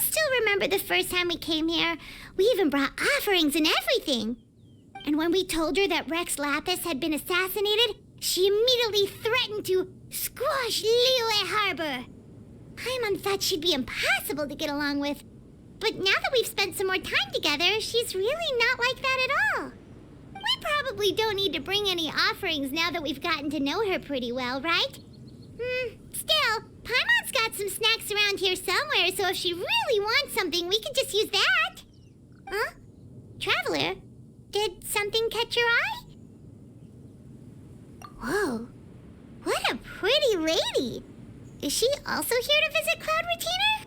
still remember the first time we came here. We even brought offerings and everything. And when we told her that Rex Lapis had been assassinated, she immediately threatened to squash Liyue Harbor. Paimon thought she'd be impossible to get along with. But now that we've spent some more time together, she's really not like that at all. We probably don't need to bring any offerings now that we've gotten to know her pretty well, right? Still, Paimon's got some snacks around here somewhere, so if she really wants something, we could just use that. Huh? Traveler, did something catch your eye? Whoa, what a pretty lady. Is she also here to visit Cloud Retainer?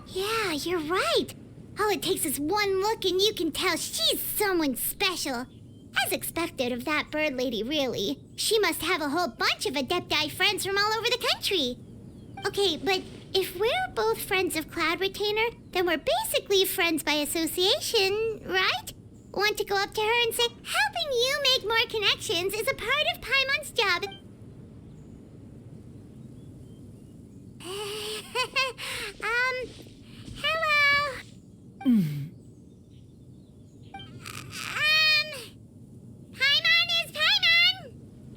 Yeah, you're right. All it takes is one look and you can tell she's someone special. As expected of that bird lady, really. She must have a whole bunch of Adepti friends from all over the country. Okay, but if we're both friends of Cloud Retainer, then we're basically friends by association, right? Want to go up to her and say, helping you make more connections is a part of Paimon's job. Hello? Paimon is Paimon!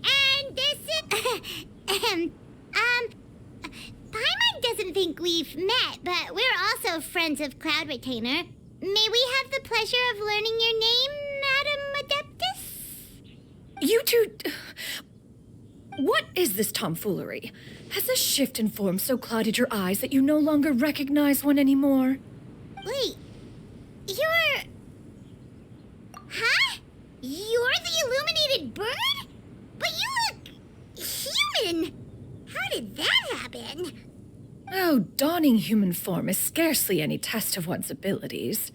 And this is... Paimon doesn't think we've met, but we're also friends of Cloud Retainer. May we have the pleasure of learning your name, Madam Adeptus? You two... What is this tomfoolery? Has this shift in form so clouded your eyes that you no longer recognize one anymore? Wait, you're... Huh? You're the illuminated bird? But you look... human! How did that happen? Oh, donning human form is scarcely any test of one's abilities.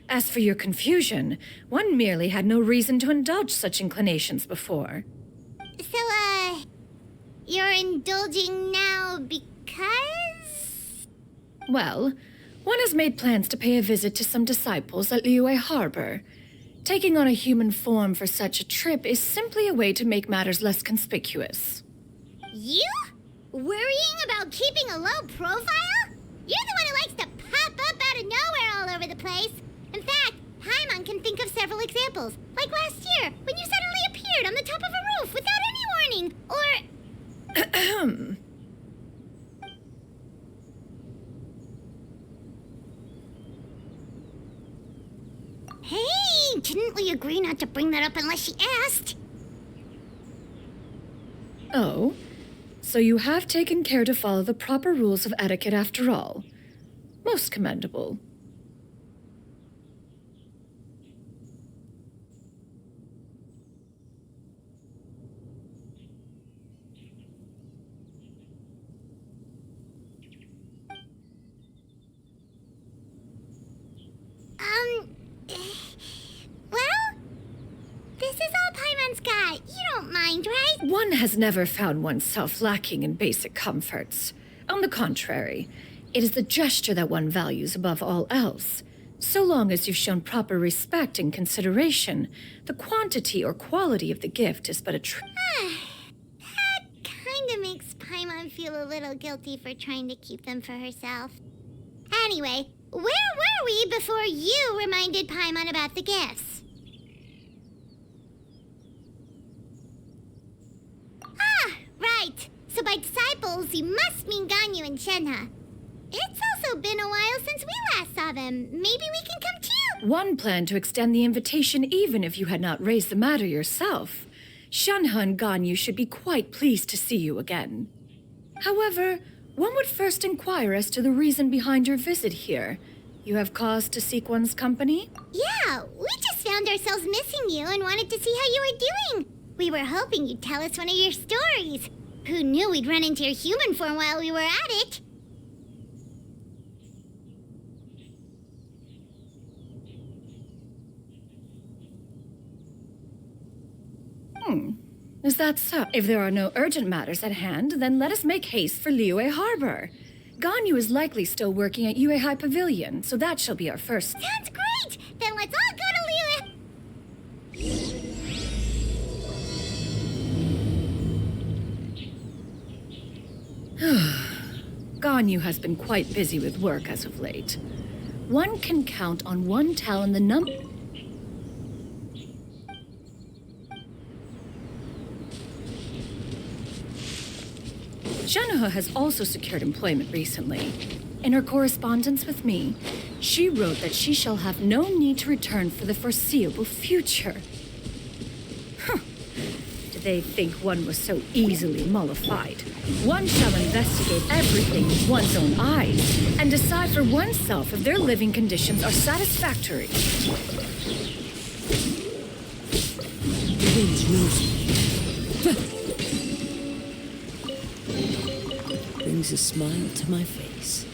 As for your confusion, one merely had no reason to indulge such inclinations before. So, you're indulging now because... Well, one has made plans to pay a visit to some disciples at Liyue Harbor. Taking on a human form for such a trip is simply a way to make matters less conspicuous. You? Worrying about keeping a low profile? You're the one who likes to pop up out of nowhere all over the place. In fact, Paimon can think of several examples. Like last year, when you suddenly appeared on the top of a roof without any warning. Or... Hey, didn't we agree not to bring that up unless she asked? Oh? So you have taken care to follow the proper rules of etiquette after all. Most commendable. Well, this is all Paimon's got. You don't mind, right? One has never found oneself lacking in basic comforts. On the contrary, it is the gesture that one values above all else. So long as you've shown proper respect and consideration, the quantity or quality of the gift is but a That kinda makes Paimon feel a little guilty for trying to keep them for herself. Anyway, where were we before you reminded Paimon about the gifts? Right. So by disciples, you must mean Ganyu and Shenhe. It's also been a while since we last saw them. Maybe we can come too. One planned to extend the invitation even if you had not raised the matter yourself. Shenhe and Ganyu should be quite pleased to see you again. However, one would first inquire as to the reason behind your visit here. You have cause to seek one's company? Yeah, we just found ourselves missing you and wanted to see how you were doing. We were hoping you'd tell us one of your stories. Who knew we'd run into your human form while we were at it? Is that so? If there are no urgent matters at hand, then let us make haste for Liyue Harbor. Ganyu is likely still working at Yue High Pavilion, so that shall be our first. Sounds great! Then let's all go to Liyue. Ganyu has been quite busy with work as of late. One can count on one talon the number. Xianyun has also secured employment recently. In her correspondence with me, she wrote that she shall have no need to return for the foreseeable future. Did they think one was so easily mollified? One shall investigate everything with one's own eyes and decide for oneself if their living conditions are satisfactory. The wind's nosy. Brings a smile to my face.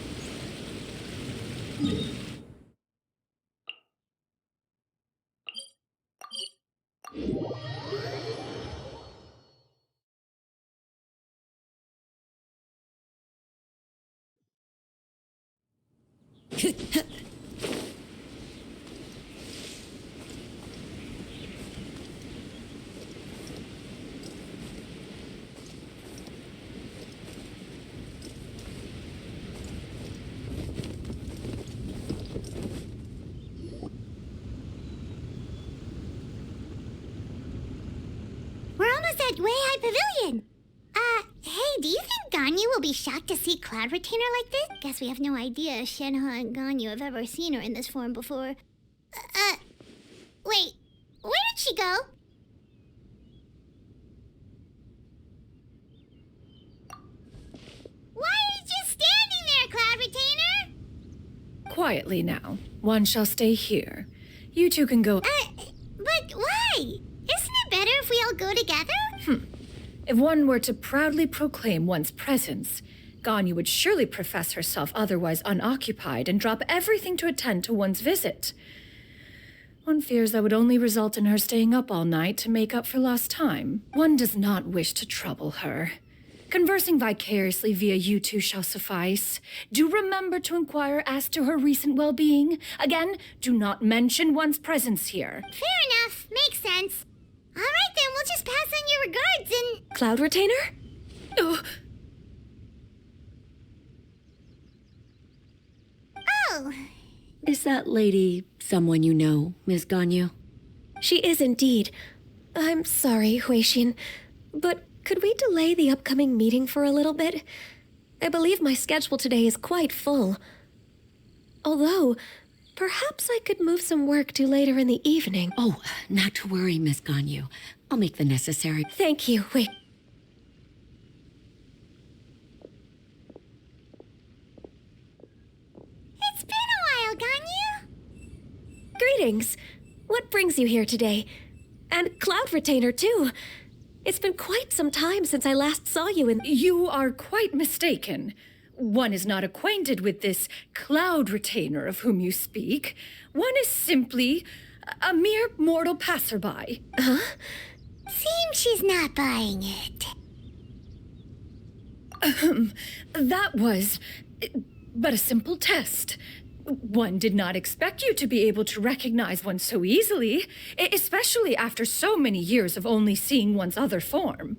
We're almost at Way High Pavilion. Hey, do you think Ganyu will be shocked to see Cloud Retainer like this? Guess we have no idea if Shenhe and Ganyu have ever seen her in this form before. Wait, where did she go? Why are you just standing there, Cloud Retainer? Quietly now. One shall stay here. You two can go. But why? Isn't it better if we all go together? If one were to proudly proclaim one's presence, Ganyu would surely profess herself otherwise unoccupied and drop everything to attend to one's visit. One fears that would only result in her staying up all night to make up for lost time. One does not wish to trouble her. Conversing vicariously via you two shall suffice. Do remember to inquire as to her recent well-being. Again, do not mention one's presence here. Fair enough. Makes sense. All right, then. We'll just pass on your regards and... Cloud Retainer? Oh. Is that lady someone you know, Miss Ganyu? She is indeed. I'm sorry, Xianyun, but could we delay the upcoming meeting for a little bit? I believe my schedule today is quite full. Although, perhaps I could move some work to later in the evening. Oh, not to worry, Miss Ganyu. I'll make the necessary... Thank you, Wait. It's been a while, Ganyu. Greetings. What brings you here today? And Cloud Retainer, too. It's been quite some time since I last saw you in... You are quite mistaken. One is not acquainted with this Cloud Retainer of whom you speak. One is simply a mere mortal passerby. Seems she's not buying it. That was but a simple test. One did not expect you to be able to recognize one so easily, especially after so many years of only seeing one's other form.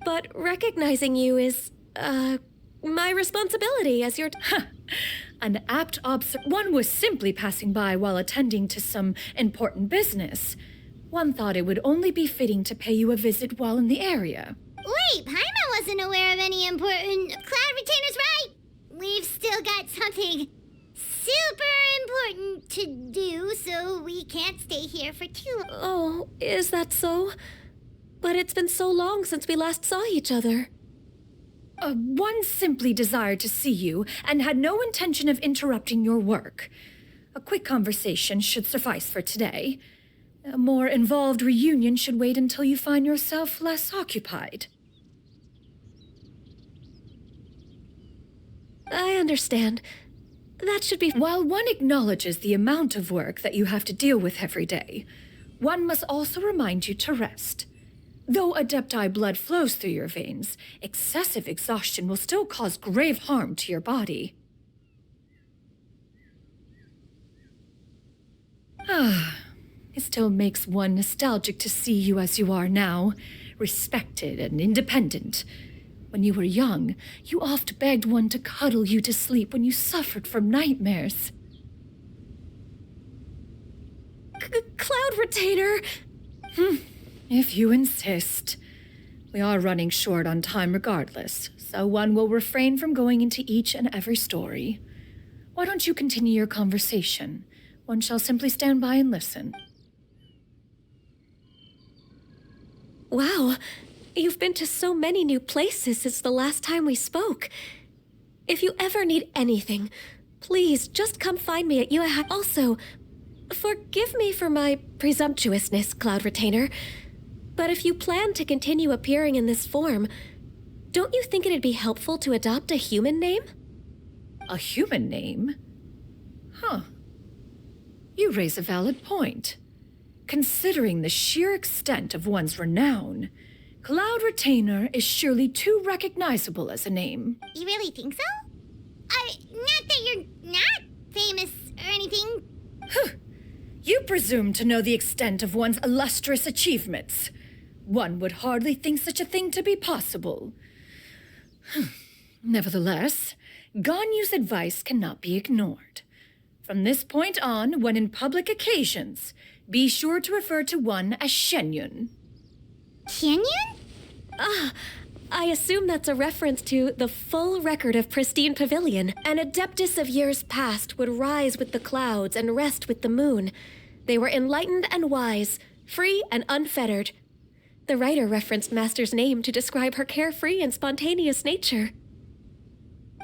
But recognizing you is, my responsibility as your... An apt one was simply passing by while attending to some important business. One thought it would only be fitting to pay you a visit while in the area. Wait, Paimon wasn't aware of any important... Cloud Retainer's right. We've still got something super important to do, so we can't stay here for too long. Oh, is that so? But it's been so long since we last saw each other. One simply desired to see you and had no intention of interrupting your work. A quick conversation should suffice for today. A more involved reunion should wait until you find yourself less occupied. I understand. That should be... While one acknowledges the amount of work that you have to deal with every day, one must also remind you to rest. Though Adepti blood flows through your veins, excessive exhaustion will still cause grave harm to your body. It still makes one nostalgic to see you as you are now, respected and independent. When you were young, you oft begged one to cuddle you to sleep when you suffered from nightmares. Cloud Retainer! If you insist. We are running short on time regardless, so one will refrain from going into each and every story. Why don't you continue your conversation? One shall simply stand by and listen. Wow, you've been to so many new places since the last time we spoke. If you ever need anything, please just come find me at Liyue. Also, forgive me for my presumptuousness, Cloud Retainer, but if you plan to continue appearing in this form, don't you think it'd be helpful to adopt a human name? A human name? Huh. You raise a valid point. Considering the sheer extent of one's renown, Cloud Retainer is surely too recognizable as a name. You really think so? Not that you're not famous or anything. You presume to know the extent of one's illustrious achievements. One would hardly think such a thing to be possible. Nevertheless, Ganyu's advice cannot be ignored. From this point on, when in public occasions, be sure to refer to one as Xianyun. Xianyun? I assume that's a reference to the full record of Pristine Pavilion. An adeptus of years past would rise with the clouds and rest with the moon. They were enlightened and wise, free and unfettered. The writer referenced Master's name to describe her carefree and spontaneous nature.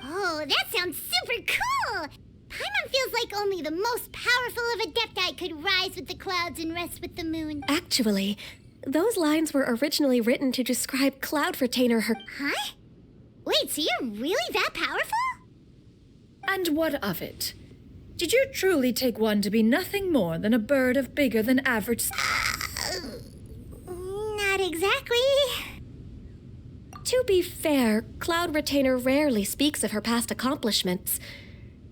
Oh, that sounds super cool! Paimon feels like only the most powerful of Adepti could rise with the clouds and rest with the moon. Actually, those lines were originally written to describe Cloud Retainer her... Huh? Wait, so you're really that powerful? And what of it? Did you truly take one to be nothing more than a bird of bigger than average... Not exactly. To be fair, Cloud Retainer rarely speaks of her past accomplishments.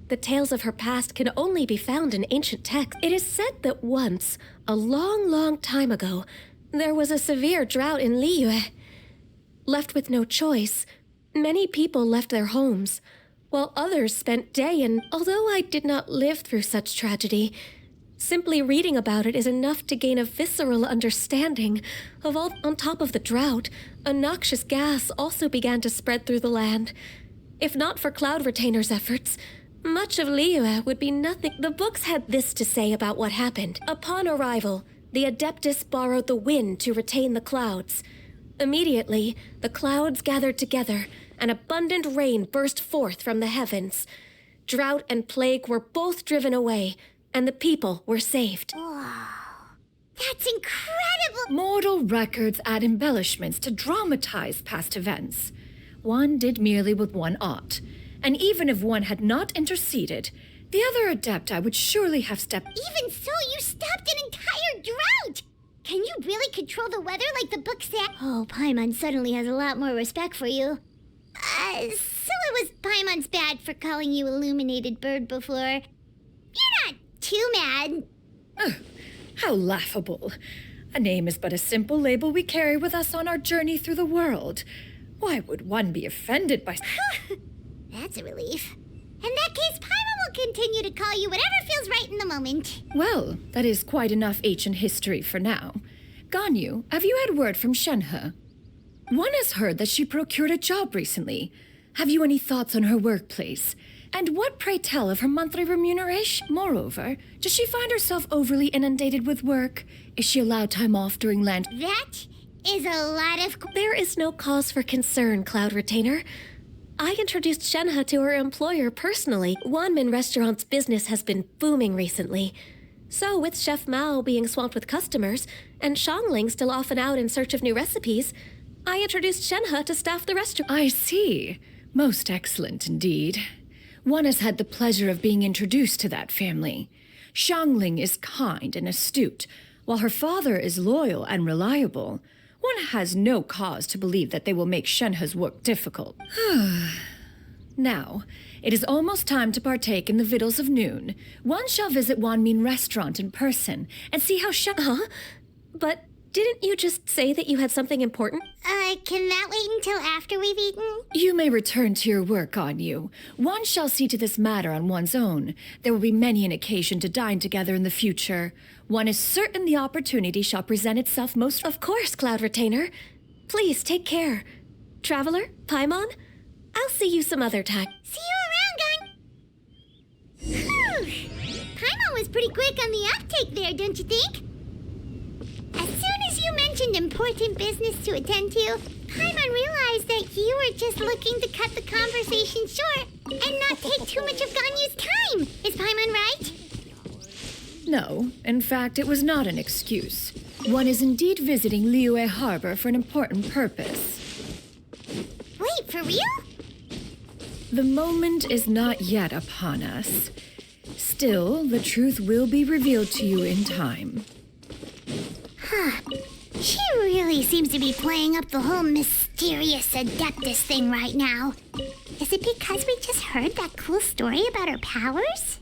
The tales of her past can only be found in ancient texts. It is said that once, a long, long time ago, there was a severe drought in Liyue. Left with no choice, many people left their homes, while others spent day and... Although I did not live through such tragedy, simply reading about it is enough to gain a visceral understanding of all. On top of the drought, a noxious gas also began to spread through the land. If not for Cloud Retainer's efforts, much of Liyue would be nothing. The books had this to say about what happened. Upon arrival, the Adeptus borrowed the wind to retain the clouds. Immediately, the clouds gathered together, and abundant rain burst forth from the heavens. Drought and plague were both driven away, and the people were saved. Wow. That's incredible! Mortal records add embellishments to dramatize past events. One did merely what one ought, and even if one had not interceded, the other Adepti would surely have stepped... Even so, you stopped an entire drought! Can you really control the weather like the book said? Oh, Paimon suddenly has a lot more respect for you. So it was Paimon's bad for calling you Illuminated Bird before. You're not too mad. How laughable. A name is but a simple label we carry with us on our journey through the world. Why would one be offended by... That's a relief. In that case, Paimon will continue to call you whatever feels right in the moment. Well, that is quite enough ancient history for now. Ganyu, have you had word from Shenhe? One has heard that she procured a job recently. Have you any thoughts on her workplace? And what, pray tell, of her monthly remuneration? Moreover, does she find herself overly inundated with work? Is she allowed time off during land? That is a lot of... There is no cause for concern, Cloud Retainer. I introduced Shenhe to her employer personally. Wanmin Restaurant's business has been booming recently. So, with Chef Mao being swamped with customers, and Shangling still off and out in search of new recipes, I introduced Shenhe to staff the restaurant. I see. Most excellent indeed. One has had the pleasure of being introduced to that family. Shangling is kind and astute, while her father is loyal and reliable. One has no cause to believe that they will make Shenhe's work difficult. Now, it is almost time to partake in the victuals of noon. One shall visit Wanmin restaurant in person and see how Huh? But didn't you just say that you had something important? Can that wait until after we've eaten? You may return to your work, on you. One shall see to this matter on one's own. There will be many an occasion to dine together in the future. One is certain the opportunity shall present itself most... Of course, Cloud Retainer. Please take care. Traveler, Paimon, I'll see you some other time. See you around, Gun. Paimon was pretty quick on the uptake there, don't you think? As soon as you mentioned important business to attend to, Paimon realized that you were just looking to cut the conversation short and not take too much of Ganyu's time. Is Paimon right? No, in fact, it was not an excuse. One is indeed visiting Liyue Harbor for an important purpose. Wait, for real? The moment is not yet upon us. Still, the truth will be revealed to you in time. She really seems to be playing up the whole mysterious Adeptus thing right now. Is it because we just heard that cool story about her powers?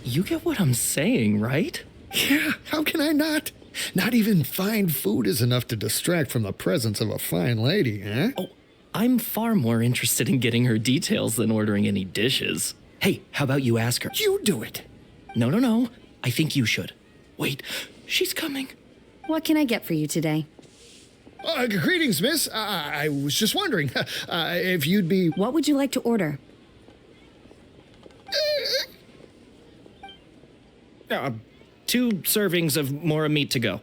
You get what I'm saying, right? Yeah, how can I not? Not even fine food is enough to distract from the presence of a fine lady, eh? Oh, I'm far more interested in getting her details than ordering any dishes. Hey, how about you ask her? You do it. No. I think you should. Wait, she's coming. What can I get for you today? Greetings, miss. I was just wondering if you'd be... What would you like to order? 2 servings of mora meat to go.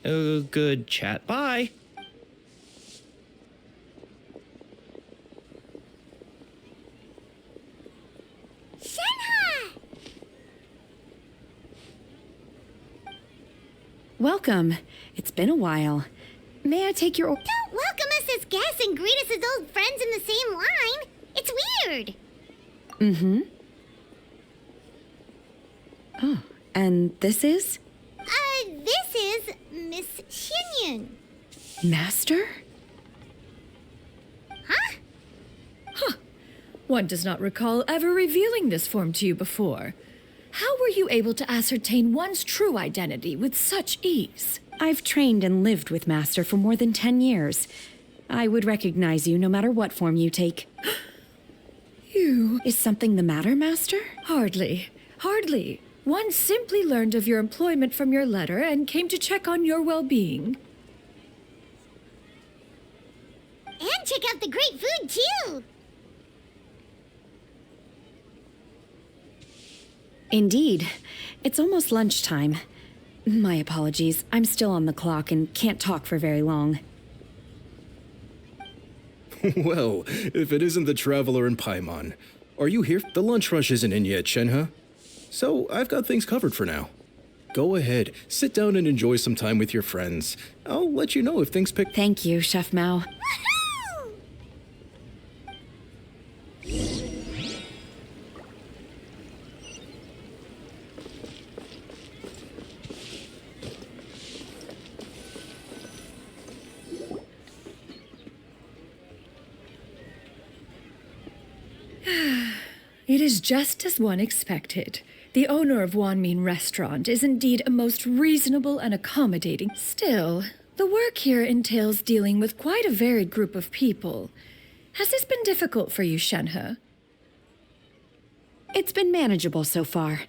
Oh, good chat. Bye. Shenhe! Welcome. It's been a while. May I take your... Don't welcome us as guests and greet us as old friends in the same line. It's weird. Mm-hmm. Oh, and this is? This is Miss Xianyun. Master? Huh? One does not recall ever revealing this form to you before. How were you able to ascertain one's true identity with such ease? I've trained and lived with Master for more than 10 years. I would recognize you no matter what form you take. You... Is something the matter, Master? Hardly. One simply learned of your employment from your letter and came to check on your well-being. And check out the great food, too. Indeed. It's almost lunchtime. My apologies. I'm still on the clock and can't talk for very long. Well, if it isn't the Traveler and Paimon. Are you here? The lunch rush isn't in yet, Shenhe. So I've got things covered for now. Go ahead, sit down and enjoy some time with your friends. I'll let you know if things pick... Thank you, Chef Mao. It is just as one expected. The owner of Wanmin Restaurant is indeed a most reasonable and accommodating. Still, the work here entails dealing with quite a varied group of people. Has this been difficult for you, Shenhe? It's been manageable so far.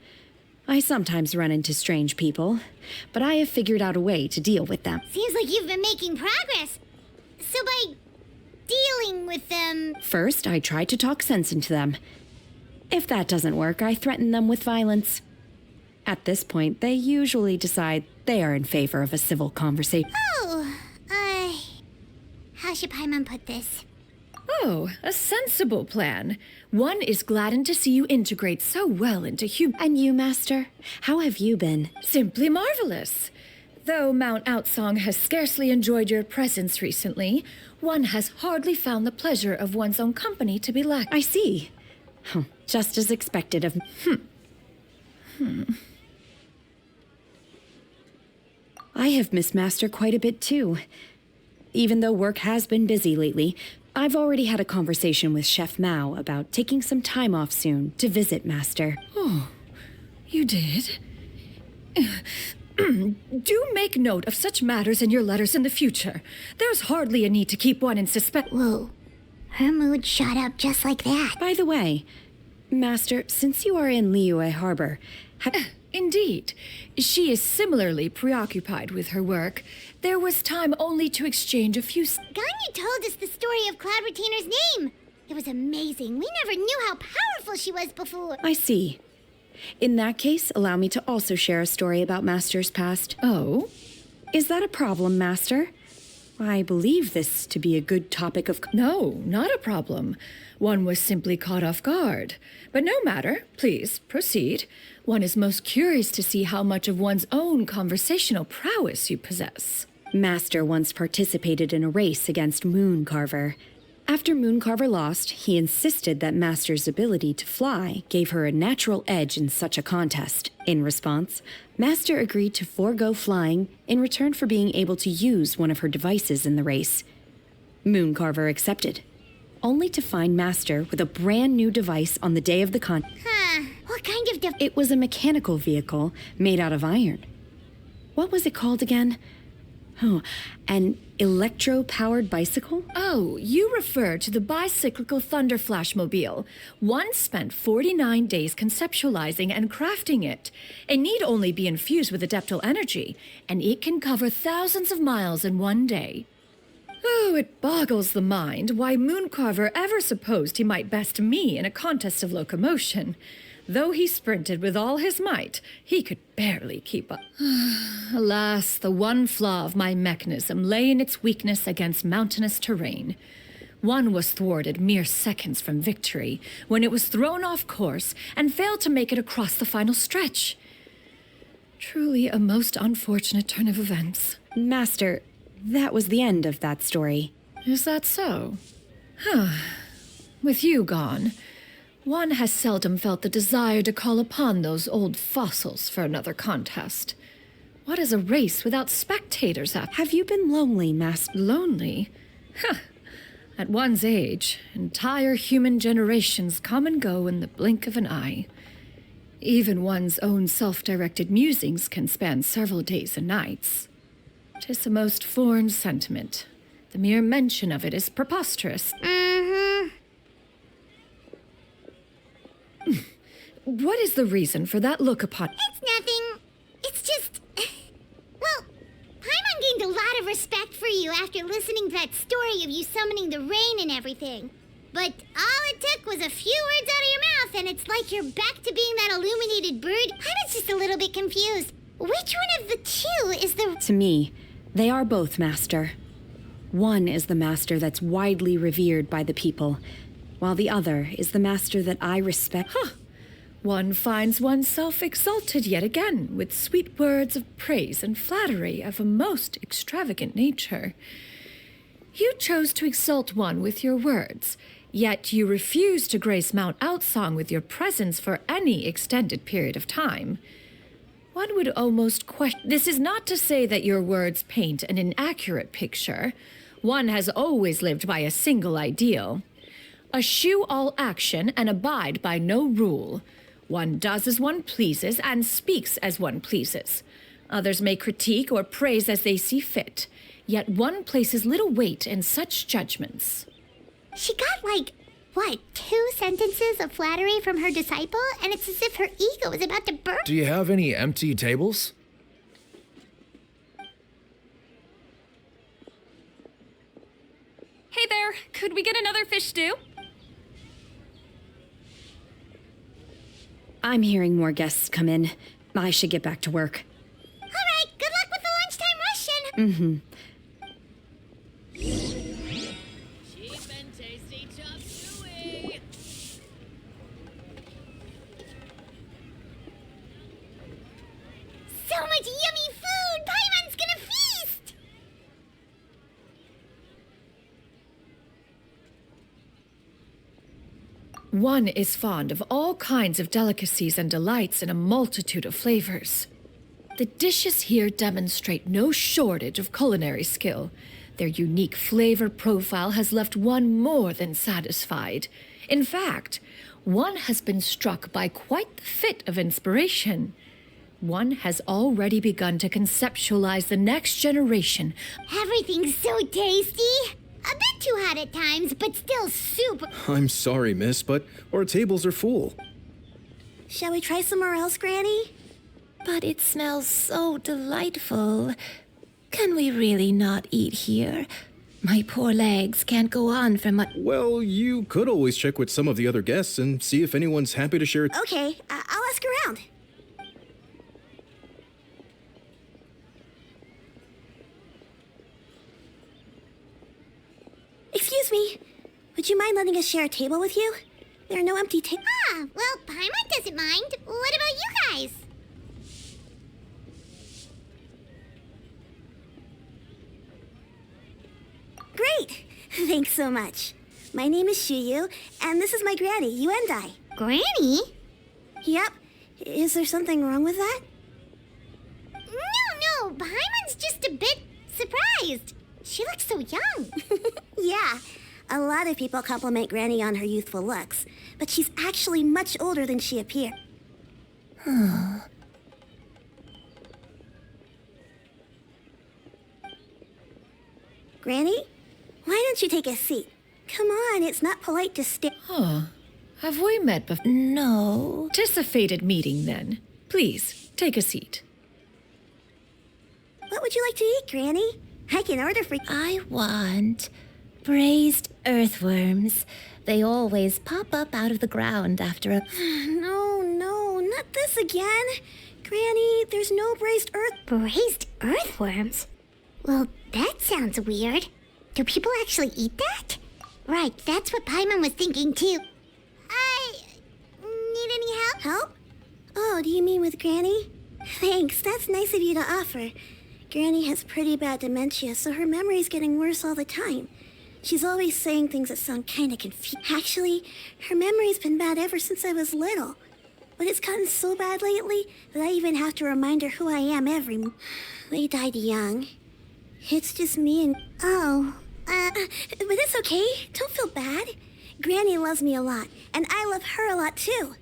I sometimes run into strange people, but I have figured out a way to deal with them. Seems like you've been making progress. So by dealing with them... First, I try to talk sense into them. If that doesn't work, I threaten them with violence. At this point, they usually decide they are in favor of a civil conversation. Oh, how should Paimon put this? Oh, a sensible plan. One is gladdened to see you integrate so well into And you, Master? How have you been? Simply marvelous. Though Mount Outsong has scarcely enjoyed your presence recently, one has hardly found the pleasure of one's own company to be lacking. I see. Just as expected of... I have missed Master quite a bit too. Even though work has been busy lately, I've already had a conversation with Chef Mao about taking some time off soon to visit Master. You did? Do make note of such matters in your letters in the future. There's hardly a need to keep one in suspense. Whoa. Her mood shot up just like that. By the way, Master, since you are in Liyue Harbor, Indeed. She is similarly preoccupied with her work. There was time only to exchange a few... Ganyu told us the story of Cloud Retainer's name. It was amazing. We never knew how powerful she was before. I see. In that case, allow me to also share a story about Master's past. Oh? Is that a problem, Master? I believe this to be a good topic of... No, not a problem. One was simply caught off guard. But no matter. Please, proceed. One is most curious to see how much of one's own conversational prowess you possess. Master once participated in a race against Mooncarver. After Mooncarver lost, he insisted that Master's ability to fly gave her a natural edge in such a contest. In response, Master agreed to forego flying in return for being able to use one of her devices in the race. Mooncarver accepted, only to find Master with a brand new device on the day of the contest. What kind of It was a mechanical vehicle made out of iron. What was it called again? Oh, an electro-powered bicycle? Oh, you refer to the bicyclical Thunder Flashmobile. One spent 49 days conceptualizing and crafting it. It need only be infused with adeptal energy, and it can cover thousands of miles in one day. Oh, it boggles the mind why Mooncarver ever supposed he might best me in a contest of locomotion. Though he sprinted with all his might, he could barely keep up. Alas, the one flaw of my mechanism lay in its weakness against mountainous terrain. One was thwarted mere seconds from victory, when it was thrown off course and failed to make it across the final stretch. Truly a most unfortunate turn of events. Master, that was the end of that story. Is that so? With you gone, one has seldom felt the desire to call upon those old fossils for another contest. What is a race without spectators at? Have you been lonely, Master? Lonely? At one's age, entire human generations come and go in the blink of an eye. Even one's own self-directed musings can span several days and nights. 'Tis a most foreign sentiment. The mere mention of it is preposterous. What is the reason for that look upon... It's nothing. It's just... Well, Paimon gained a lot of respect for you after listening to that story of you summoning the rain and everything. But all it took was a few words out of your mouth, and it's like you're back to being that illuminated bird. I was just a little bit confused. Which one of the two is the... To me, they are both, Master. One is the Master that's widely revered by the people, while the other is the Master that I respect. One finds oneself exalted yet again with sweet words of praise and flattery of a most extravagant nature. You chose to exalt one with your words, yet you refuse to grace Mount Outsong with your presence for any extended period of time. One would almost question... This is not to say that your words paint an inaccurate picture. One has always lived by a single ideal. Eschew all action and abide by no rule. One does as one pleases and speaks as one pleases. Others may critique or praise as they see fit, yet one places little weight in such judgments. She got, like, what, 2 sentences of flattery from her disciple? And it's as if her ego is about to burst. Do you have any empty tables? Hey there, could we get another fish stew? I'm hearing more guests come in. I should get back to work. All right, good luck with the lunchtime Russian. Cheap and tasty chop suey. So much yummy food! Paimon's gonna feast! One is fond of all kinds of delicacies and delights in a multitude of flavors. The dishes here demonstrate no shortage of culinary skill. Their unique flavor profile has left one more than satisfied. In fact, one has been struck by quite the fit of inspiration. One has already begun to conceptualize the next generation. Everything's so tasty. A bit too hot at times, but still super. I'm sorry, miss, but our tables are full. Shall we try somewhere else, Granny? But it smells so delightful. Can we really not eat here? My poor legs can't go on for much. Well, you could always check with some of the other guests and see if anyone's happy to share. Okay, I'll ask around. Excuse me, would you mind letting us share a table with you? There are no empty tables. Ah, well, Paimon doesn't mind. What about you guys? Great! Thanks so much. My name is Xianyun, and this is my granny, Yuendai. Granny? Yep. Is there something wrong with that? No, Paimon's just a bit surprised. She looks so young. Yeah. A lot of people compliment Granny on her youthful looks, but she's actually much older than she appears. Granny? Why don't you take a seat? Come on, it's not polite to stay. Huh. Have we met before? No. Tis a fated meeting, then. Please, take a seat. What would you like to eat, Granny? I can order for you. I want braised earthworms. They always pop up out of the ground after a... No, not this again. Granny, there's no braised Braised earthworms? Well, that sounds weird. Do people actually eat that? Right, that's what Paimon was thinking too. Need any help? Help? Oh, do you mean with Granny? Thanks, that's nice of you to offer. Granny has pretty bad dementia, so her memory's getting worse all the time. She's always saying things that sound kinda confused. Actually, her memory's been bad ever since I was little. But it's gotten so bad lately that I even have to remind her who I am They died young. It's just me and... but it's okay. Don't feel bad. Granny loves me a lot, and I love her a lot too.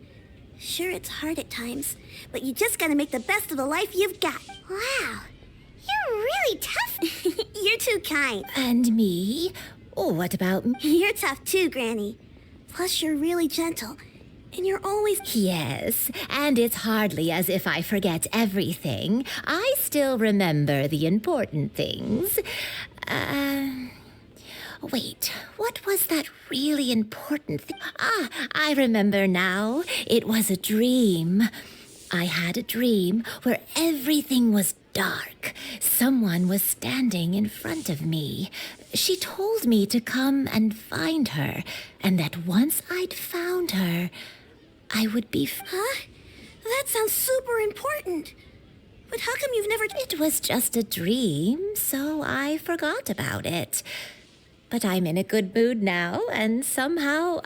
Sure, it's hard at times, but you just gotta make the best of the life you've got. Wow, you're really tough. You're too kind. And me? Oh, what about... You're tough too, Granny. Plus, you're really gentle, and you're always... Yes, and it's hardly as if I forget everything. I still remember the important things. Wait, what was that really important thing? Ah, I remember now. It was a dream. I had a dream where everything was dark. Someone was standing in front of me. She told me to come and find her, and that once I'd found her, I would be... Huh? That sounds super important. But how come you've never... It was just a dream, so I forgot about it. But I'm in a good mood now, and somehow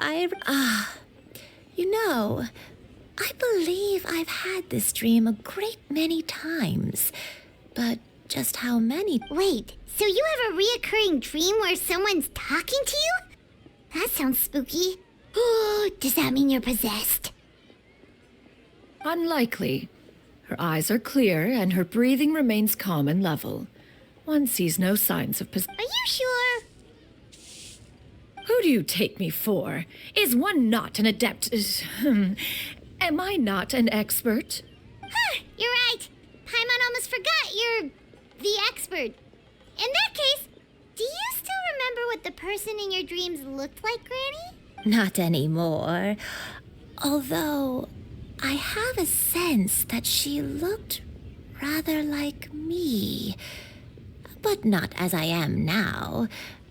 you know, I believe I've had this dream a great many times. But just how many... Wait, so you have a reoccurring dream where someone's talking to you? That sounds spooky. Does that mean you're possessed? Unlikely. Her eyes are clear, and her breathing remains calm and level. One sees no signs of possession. Are you sure? Who do you take me for? Is one not an adept? Am I not an expert? You're right. Paimon almost forgot you're the expert. In that case, do you still remember what the person in your dreams looked like, Granny? Not anymore. Although, I have a sense that she looked rather like me. But not as I am now.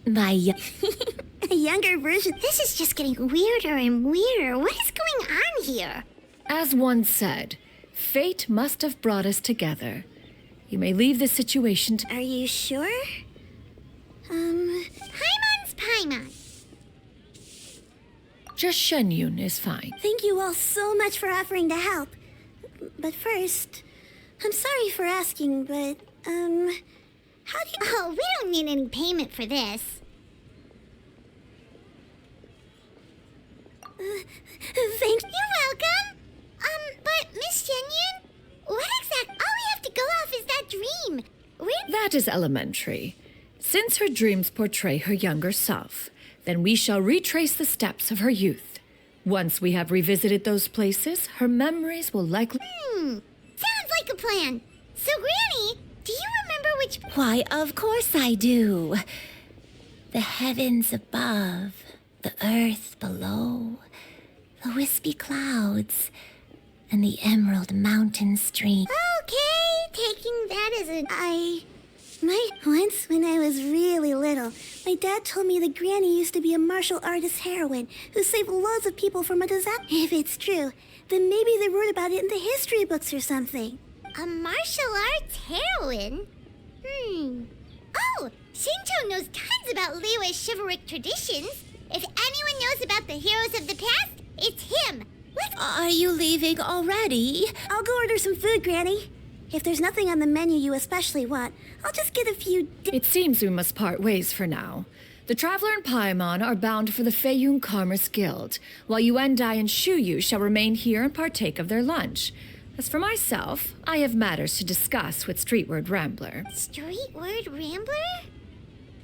A younger version. This is just getting weirder and weirder. What is going on here? As one said, fate must have brought us together. You may leave this situation to... Are you sure? Paimon's Paimon. Just Xianyun is fine. Thank you all so much for offering to help. But first, I'm sorry for asking, but, how do you... Oh, we don't need any payment for this. Thank You're welcome. But Miss Xianyun, what all we have to go off is that dream. That is elementary. Since her dreams portray her younger self, then we shall retrace the steps of her youth. Once we have revisited those places, her memories will likely... Sounds like a plan. So, Granny, do you remember which... Why, of course I do. The heavens above, the earth below, the wispy clouds, and the emerald mountain stream. Okay, taking that as a... Once, when I was really little, my dad told me that Granny used to be a martial artist heroine who saved loads of people from a disaster. If it's true, then maybe they wrote about it in the history books or something. A martial arts heroine? Oh, Shincho knows tons about Liyue's chivalric traditions. If anyone knows about the heroes of the past, it's him. Are you leaving already? I'll go order some food, Granny. If there's nothing on the menu you especially want, I'll just get a few... It seems we must part ways for now. The Traveler and Paimon are bound for the Feiyun Commerce Guild, while Yuendai and Shuyu shall remain here and partake of their lunch. As for myself, I have matters to discuss with Streetward Rambler. Streetward Rambler?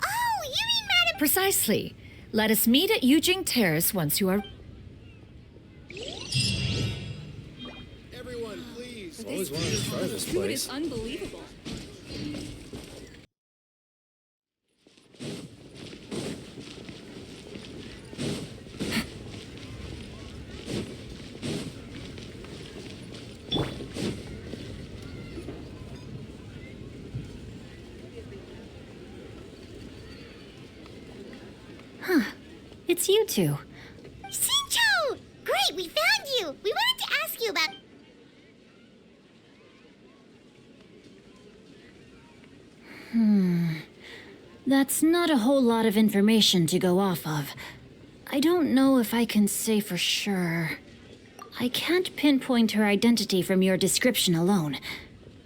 Oh, you mean Madam... Precisely. Let us meet at Yujing Terrace once you are... Everyone, please. Always wanted to try this Food place. is unbelievable. It's you two. Shincho! Great, we found you! We wanted to ask you about... That's not a whole lot of information to go off of. I don't know if I can say for sure. I can't pinpoint her identity from your description alone.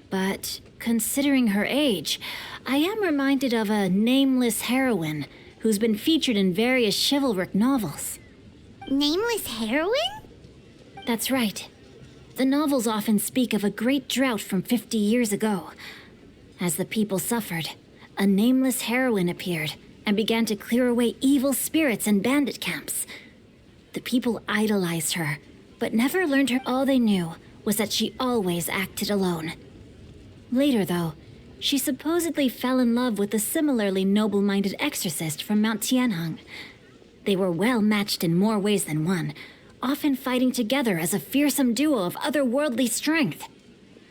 But considering her age, I am reminded of a nameless heroine who's been featured in various chivalric novels. Nameless heroine? That's right. The novels often speak of a great drought from 50 years ago. As the people suffered, a nameless heroine appeared and began to clear away evil spirits and bandit camps. The people idolized her, but never learned her. All they knew was that she always acted alone. Later, though, she supposedly fell in love with a similarly noble-minded exorcist from Mount Tianheng. They were well matched in more ways than one, often fighting together as a fearsome duo of otherworldly strength.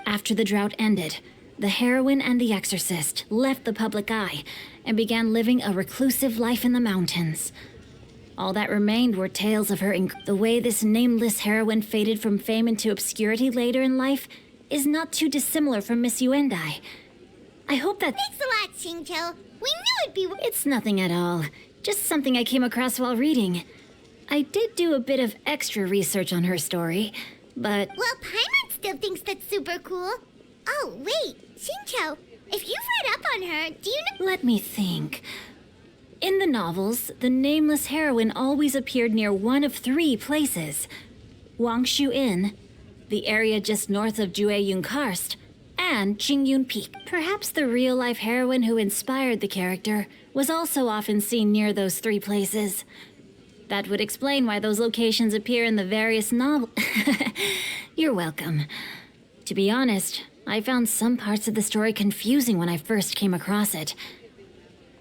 After the drought ended, the heroine and the exorcist left the public eye and began living a reclusive life in the mountains. All that remained were tales of her. The way this nameless heroine faded from fame into obscurity later in life is not too dissimilar from Miss Yuendai. I hope that... Thanks a lot, Shincho. We knew it'd be... It's nothing at all. Just something I came across while reading. I did do a bit of extra research on her story, but... Well, Paimon still thinks that's super cool. Oh, wait. Shincho, if you've read up on her, do you know... Let me think. In the novels, the nameless heroine always appeared near one of three places. Wangshu Inn, the area just north of Jueyun Karst, and Qingyun Peak. Perhaps the real-life heroine who inspired the character was also often seen near those three places. That would explain why those locations appear in the various novels. You're welcome. To be honest, I found some parts of the story confusing when I first came across it.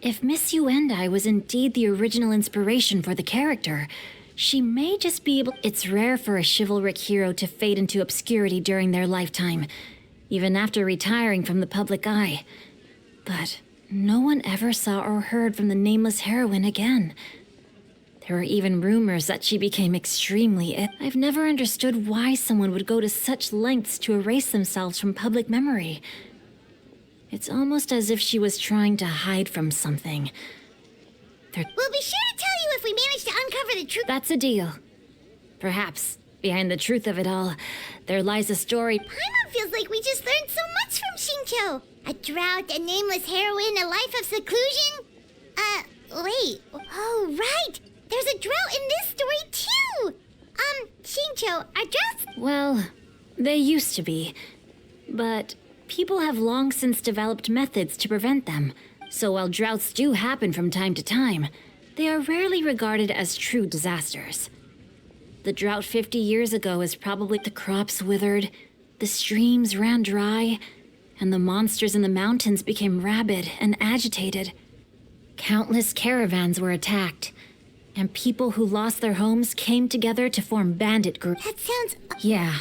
If Miss Yuendai was indeed the original inspiration for the character, she may just be able... It's rare for a chivalric hero to fade into obscurity during their lifetime, even after retiring from the public eye. But no one ever saw or heard from the nameless heroine again. There were even rumors that she became extremely ill. I've never understood why someone would go to such lengths to erase themselves from public memory. It's almost as if she was trying to hide from something. We'll be sure to tell you if we manage to uncover the truth. That's a deal. Perhaps, behind the truth of it all, there lies a story. Paimon feels like we just learned so much from Xingqiu. A drought, a nameless heroine, a life of seclusion. Wait. Oh, right. There's a drought in this story, too. Xingqiu, are droughts... Well, they used to be. But people have long since developed methods to prevent them. So while droughts do happen from time to time, they are rarely regarded as true disasters. The drought 50 years ago is probably the crops withered, the streams ran dry, and the monsters in the mountains became rabid and agitated. Countless caravans were attacked, and people who lost their homes came together to form bandit groups. That sounds... Yeah,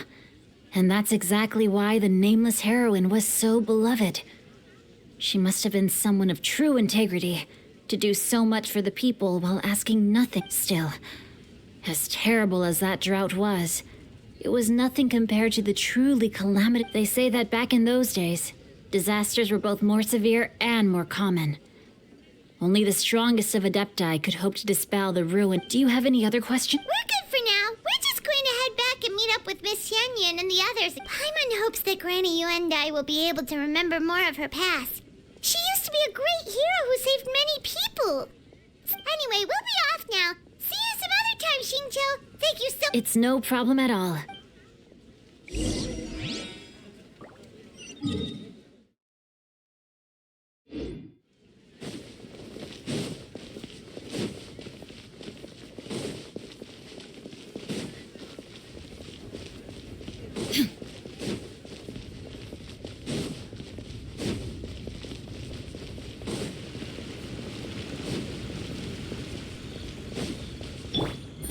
and that's exactly why the nameless heroine was so beloved. She must have been someone of true integrity, to do so much for the people while asking nothing. Still, as terrible as that drought was, it was nothing compared to the truly calamitous. They say that back in those days, disasters were both more severe and more common. Only the strongest of Adepti could hope to dispel the ruin. Do you have any other questions? We're good for now. We're just going to head back and meet up with Miss Xianyun and the others. Paimon hopes that Granny Yuendai will be able to remember more of her past. She used to be a great hero who saved many people. Anyway, we'll be off now. See you some other time, Xingqiu. Thank you so... It's no problem at all.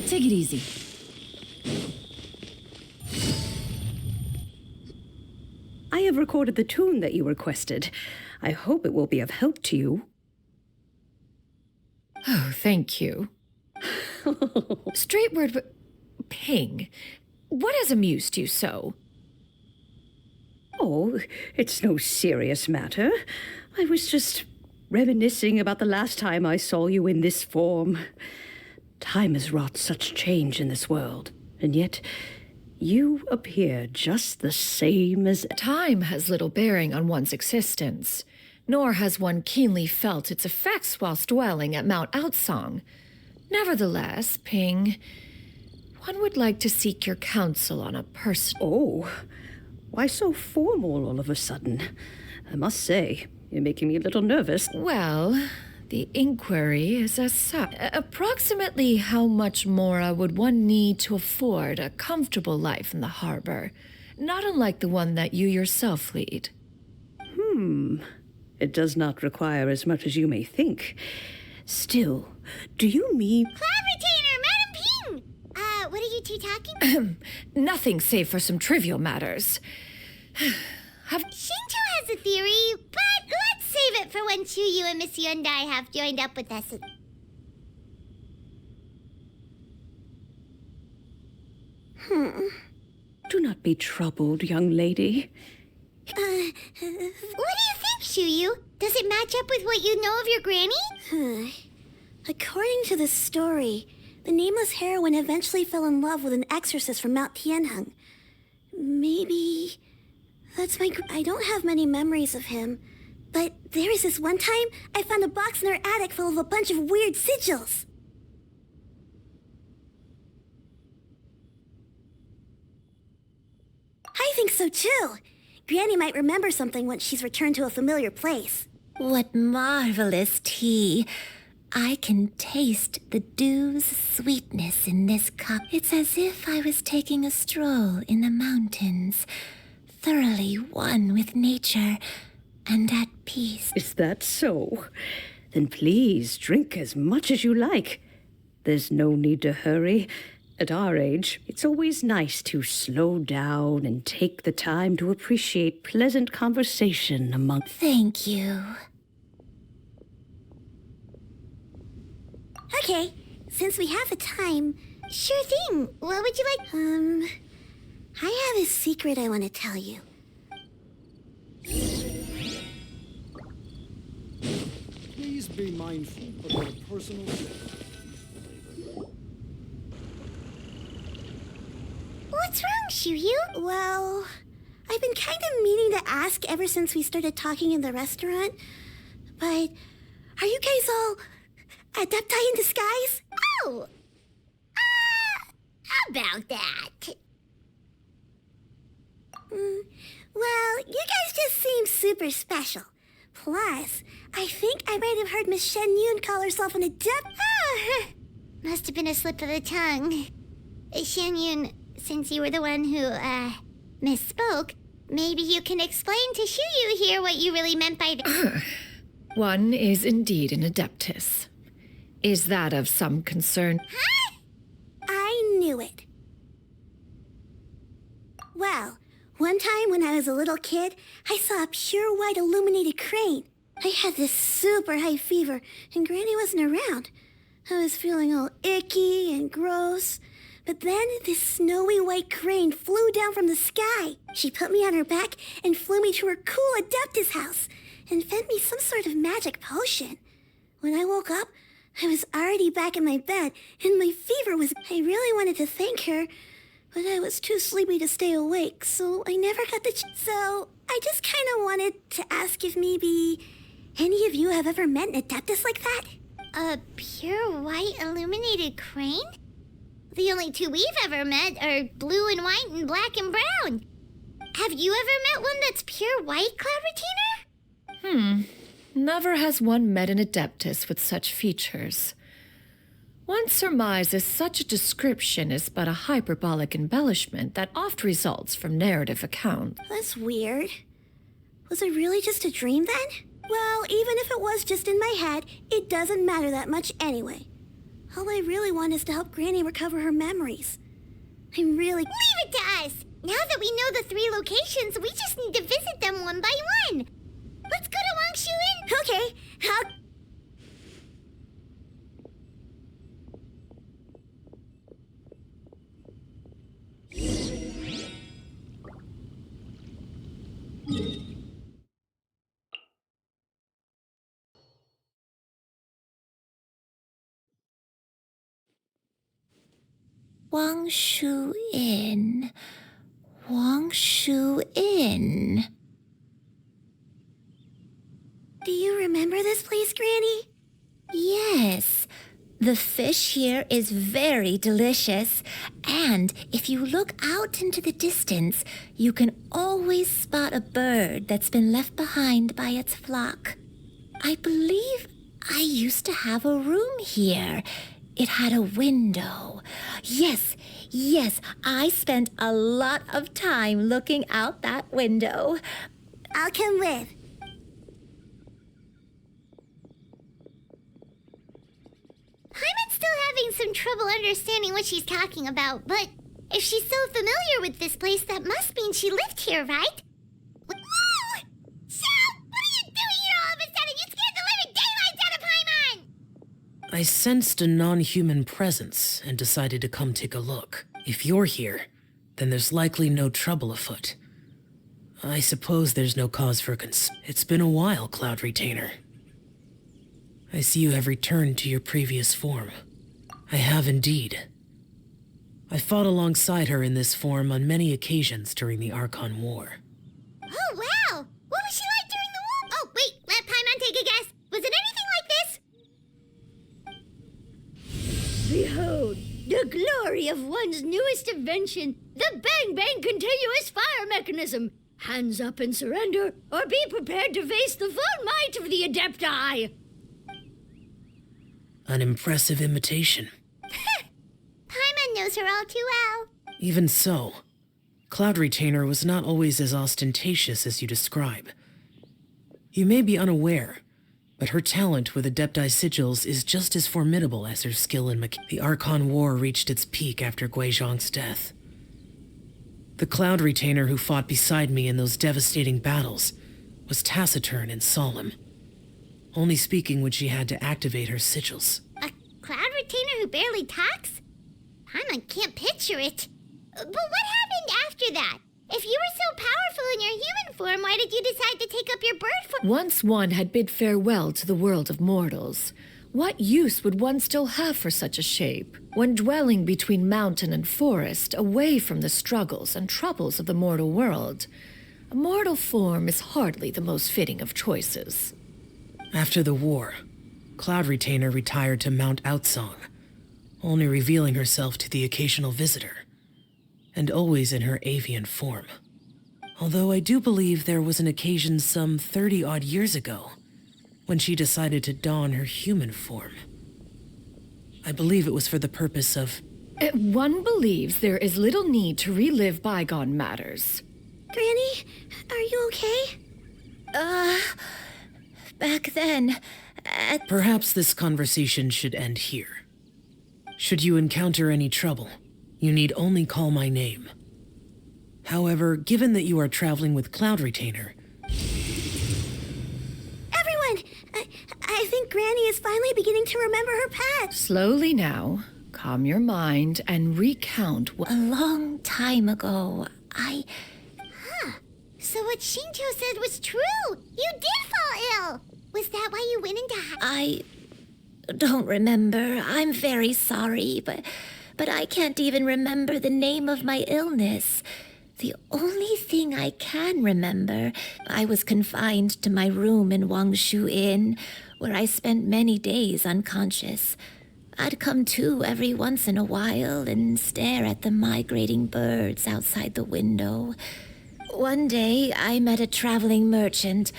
Take it easy. I have recorded the tune that you requested. I hope it will be of help to you. Oh, thank you. Straight word, Ping. What has amused you so? Oh, it's no serious matter. I was just reminiscing about the last time I saw you in this form. Time has wrought such change in this world, and yet you appear just the same as... Time has little bearing on one's existence, nor has one keenly felt its effects whilst dwelling at Mount Outsong. Nevertheless, Ping, one would like to seek your counsel on a Oh, why so formal all of a sudden? I must say, you're making me a little nervous. Well, the inquiry is as such. Approximately how much more would one need to afford a comfortable life in the harbor, not unlike the one that you yourself lead? It does not require as much as you may think. Still, do you mean... Cloud Retainer, Madam Ping! What are you two talking? Nothing save for some trivial matters. Xingqiu has a theory, but let's save it for when Chuyu and Miss Yuendai have joined up with us. Do not be troubled, young lady. What do you think, Chuyu? Does it match up with what you know of your granny? According to the story, the nameless heroine eventually fell in love with an exorcist from Mount Tianheng. Maybe... that's my... I don't have many memories of him, but there was this one time I found a box in her attic full of a bunch of weird sigils. I think so too. Granny might remember something once she's returned to a familiar place. What marvelous tea. I can taste the dew's sweetness in this cup. It's as if I was taking a stroll in the mountains, thoroughly one with nature and at peace. Is that so? Then please drink as much as you like. There's no need to hurry. At our age, it's always nice to slow down and take the time to appreciate pleasant conversation among... Thank you. Okay, since we have the time... Sure thing. What would you like? I have a secret I want to tell you. Please be mindful of your personal safety. Xianyun? Well, I've been kind of meaning to ask ever since we started talking in the restaurant. But are you guys all adepti in disguise? Oh! About that. Well, you guys just seem super special. Plus, I think I might have heard Miss Xianyun call herself an adept. Must have been a slip of the tongue. Xianyun, since you were the one who, misspoke, maybe you can explain to Xianyun here what you really meant by the... One is indeed an adeptus. Is that of some concern? Huh? I knew it. Well, one time when I was a little kid, I saw a pure white illuminated crane. I had this super high fever, and Granny wasn't around. I was feeling all icky and gross. But then this snowy white crane flew down from the sky. She put me on her back and flew me to her cool Adeptus house and fed me some sort of magic potion. When I woke up, I was already back in my bed, and my fever was... I really wanted to thank her, but I was too sleepy to stay awake, so I never got the So I just kind of wanted to ask if maybe any of you have ever met an Adeptus like that? A pure white illuminated crane? The only two we've ever met are blue and white and black and brown. Have you ever met one that's pure white, Cloud Retainer? Never has one met an adeptus with such features. One surmises such a description is but a hyperbolic embellishment that oft results from narrative account. That's weird. Was it really just a dream then? Well, even if it was just in my head, it doesn't matter that much anyway. All I really want is to help Granny recover her memories. I'm really... Leave it to us! Now that we know the 3 locations, we just need to visit them one by one. Let's go to Wangshuin. Okay, Wangshu Inn. Wangshu Inn. Do you remember this place, Granny? Yes. The fish here is very delicious, and if you look out into the distance, you can always spot a bird that's been left behind by its flock. I believe I used to have a room here. It had a window. Yes, I spent a lot of time looking out that window. I'll come with. Paimon's still having some trouble understanding what she's talking about, but if she's so familiar with this place, that must mean she lived here, right? Whoa! Shell! What are you doing here all of a sudden? You scared the living daylights out of Paimon! I sensed a non-human presence and decided to come take a look. If you're here, then there's likely no trouble afoot. I suppose there's no cause for It's been a while, Cloud Retainer. I see you have returned to your previous form. I have indeed. I fought alongside her in this form on many occasions during the Archon War. Oh, wow! What was she like during the war? Oh, wait, let Paimon take a guess. Was it anything like this? Behold, the glory of one's newest invention, the Bang Bang Continuous Fire Mechanism. Hands up and surrender, or be prepared to face the full might of the Adepti. An impressive imitation. Paimon knows her all too well. Even so, Cloud Retainer was not always as ostentatious as you describe. You may be unaware, but her talent with Adepti sigils is just as formidable as her skill in The Archon War reached its peak after Guizhong's death. The Cloud Retainer who fought beside me in those devastating battles was taciturn and solemn, only speaking when she had to activate her sigils. A Cloud Retainer who barely talks? Paimon can't picture it. But what happened after that? If you were so powerful in your human form, why did you decide to take up your bird form? Once one had bid farewell to the world of mortals, What use would one still have for such a shape, when dwelling between mountain and forest, away from the struggles and troubles of the mortal world? A mortal form is hardly the most fitting of choices. After the war, Cloud Retainer retired to Mount Outsong, only revealing herself to the occasional visitor, and always in her avian form. Although I do believe there was an occasion some 30-odd years ago when she decided to don her human form. I believe it was for the purpose of... One believes there is little need to relive bygone matters. Granny, are you okay? Back then, Perhaps this conversation should end here. Should you encounter any trouble, you need only call my name. However, given that you are traveling with Cloud Retainer... Everyone! I think Granny is finally beginning to remember her past. Slowly now. Calm your mind and recount what... a long time ago, So what Shinto said was true. You did fall ill. Was that why you went into I don't remember. I'm very sorry, but I can't even remember the name of my illness. The only thing I can remember, I was confined to my room in Wangshu Inn, where I spent many days unconscious. I'd come to every once in a while and stare at the migrating birds outside the window. One day, I met a traveling merchant.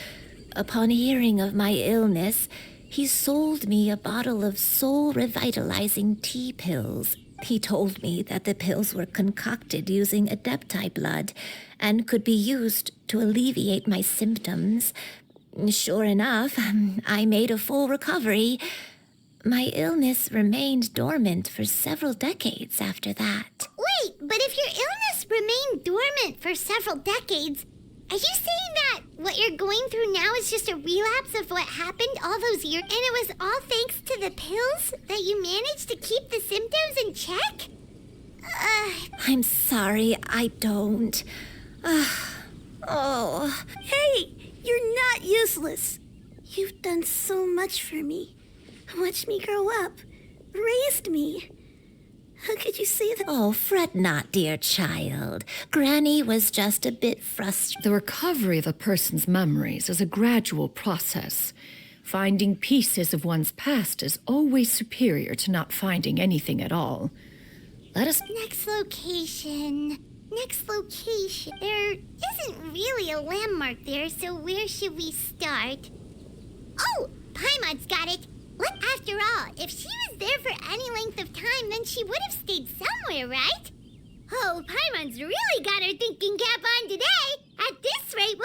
Upon hearing of my illness, he sold me a bottle of soul-revitalizing tea pills. He told me that the pills were concocted using Adepti blood and could be used to alleviate my symptoms. Sure enough, I made a full recovery. My illness remained dormant for several decades after that. Wait, but if your illness remained dormant for several decades, are you saying that what you're going through now is just a relapse of what happened all those years, and it was all thanks to the pills that you managed to keep the symptoms in check? I'm sorry, I don't. Hey, you're not useless. You've done so much for me. Watched me grow up. Raised me. How could you say that? Oh, fret not, dear child. Granny was just a bit frustrated. The recovery of a person's memories is a gradual process. Finding pieces of one's past is always superior to not finding anything at all. Let us... Next location. There isn't really a landmark there, so where should we start? Oh, Paimon's got it. After all, if she was there for any length of time, then she would have stayed somewhere, right? Oh, Paimon's really got her thinking cap on today. At this rate,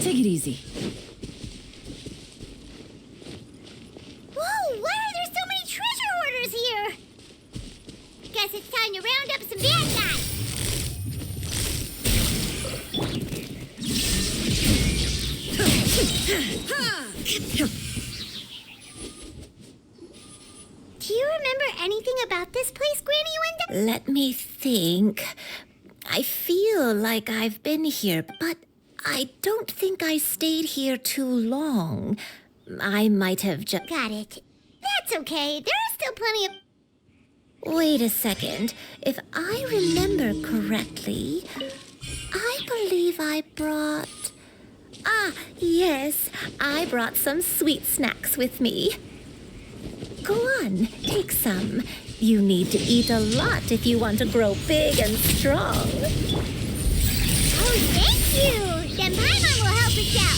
Take it easy. Whoa, why are there so many treasure hoarders here? Guess it's time to round up some bad guys. Do you remember anything about this place, Granny Linda? Let me think. I feel like I've been here, but I don't think I stayed here too long. I might have just... Got it. That's okay. There are still plenty of... Wait a second. If I remember correctly, I believe I brought... yes. I brought some sweet snacks with me. Go on, take some. You need to eat a lot if you want to grow big and strong. Oh, thank you! Then Paimon will help us out.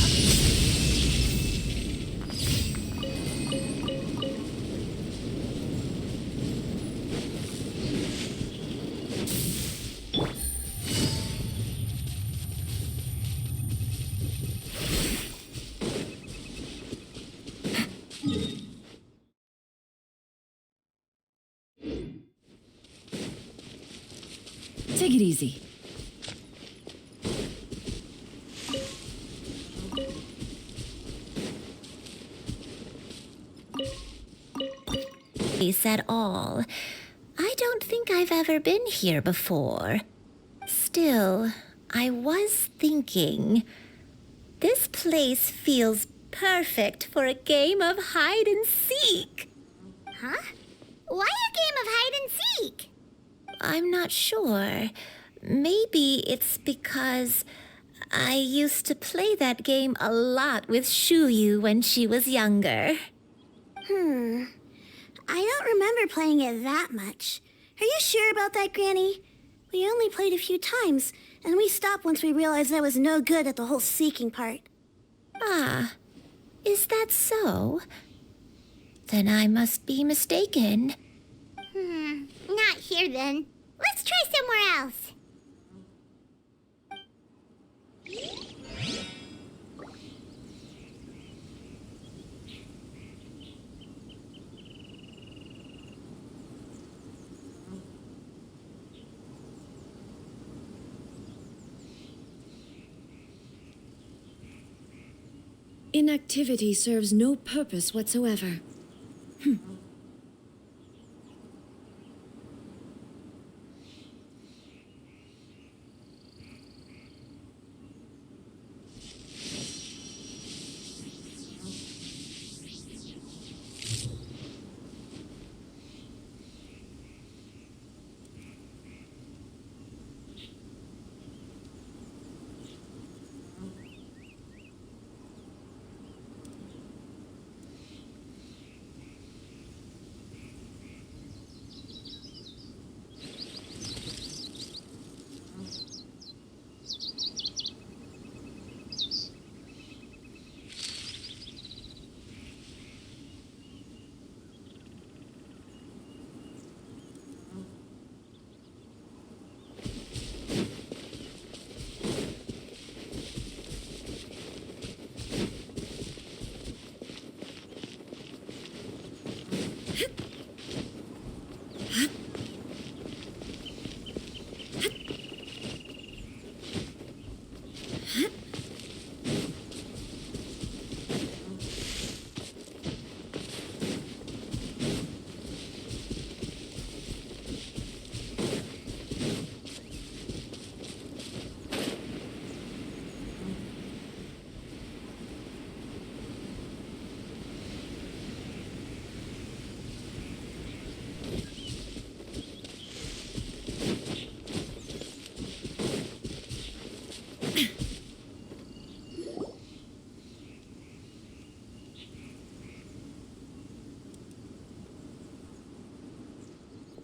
Take it easy. Place at all. I don't think I've ever been here before. Still, I was thinking, this place feels perfect for a game of hide and seek. Huh? Why a game of hide and seek? I'm not sure. Maybe it's because I used to play that game a lot with Xianyun when she was younger. I don't remember playing it that much. Are you sure about that, Granny? We only played a few times, and we stopped once we realized I was no good at the whole seeking part. Ah, is that so? Then I must be mistaken. Not here then. Let's try somewhere else. Inactivity serves no purpose whatsoever.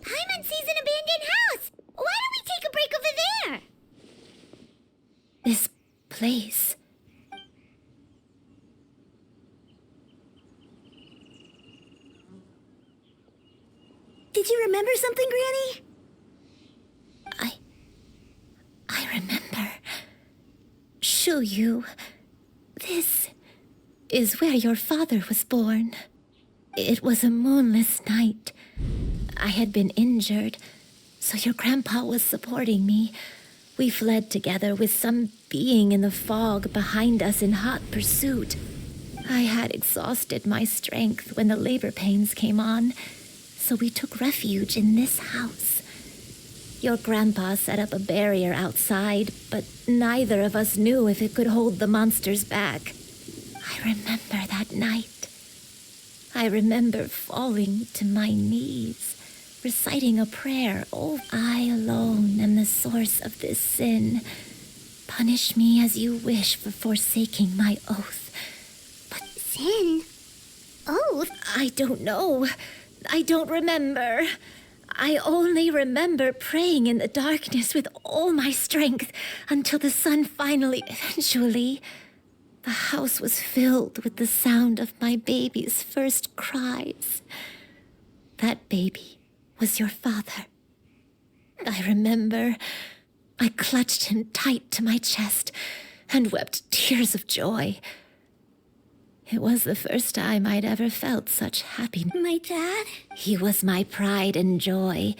Paimon sees an abandoned house! Why don't we take a break over there? This place. Did you remember something, Granny? I remember. Xianyun. This is where your father was born. It was a moonless night. I had been injured, so your grandpa was supporting me. We fled together with some being in the fog behind us in hot pursuit. I had exhausted my strength when the labor pains came on, so we took refuge in this house. Your grandpa set up a barrier outside, but neither of us knew if it could hold the monsters back. I remember that night. I remember falling to my knees, reciting a prayer. Oh, I alone am the source of this sin. Punish me as you wish for forsaking my oath. But sin? Oath? I don't know. I don't remember. I only remember praying in the darkness with all my strength until the sun eventually, the house was filled with the sound of my baby's first cries. That baby was your father. I remember I clutched him tight to my chest and wept tears of joy. It was the first time I'd ever felt such happiness. My dad? He was my pride and joy,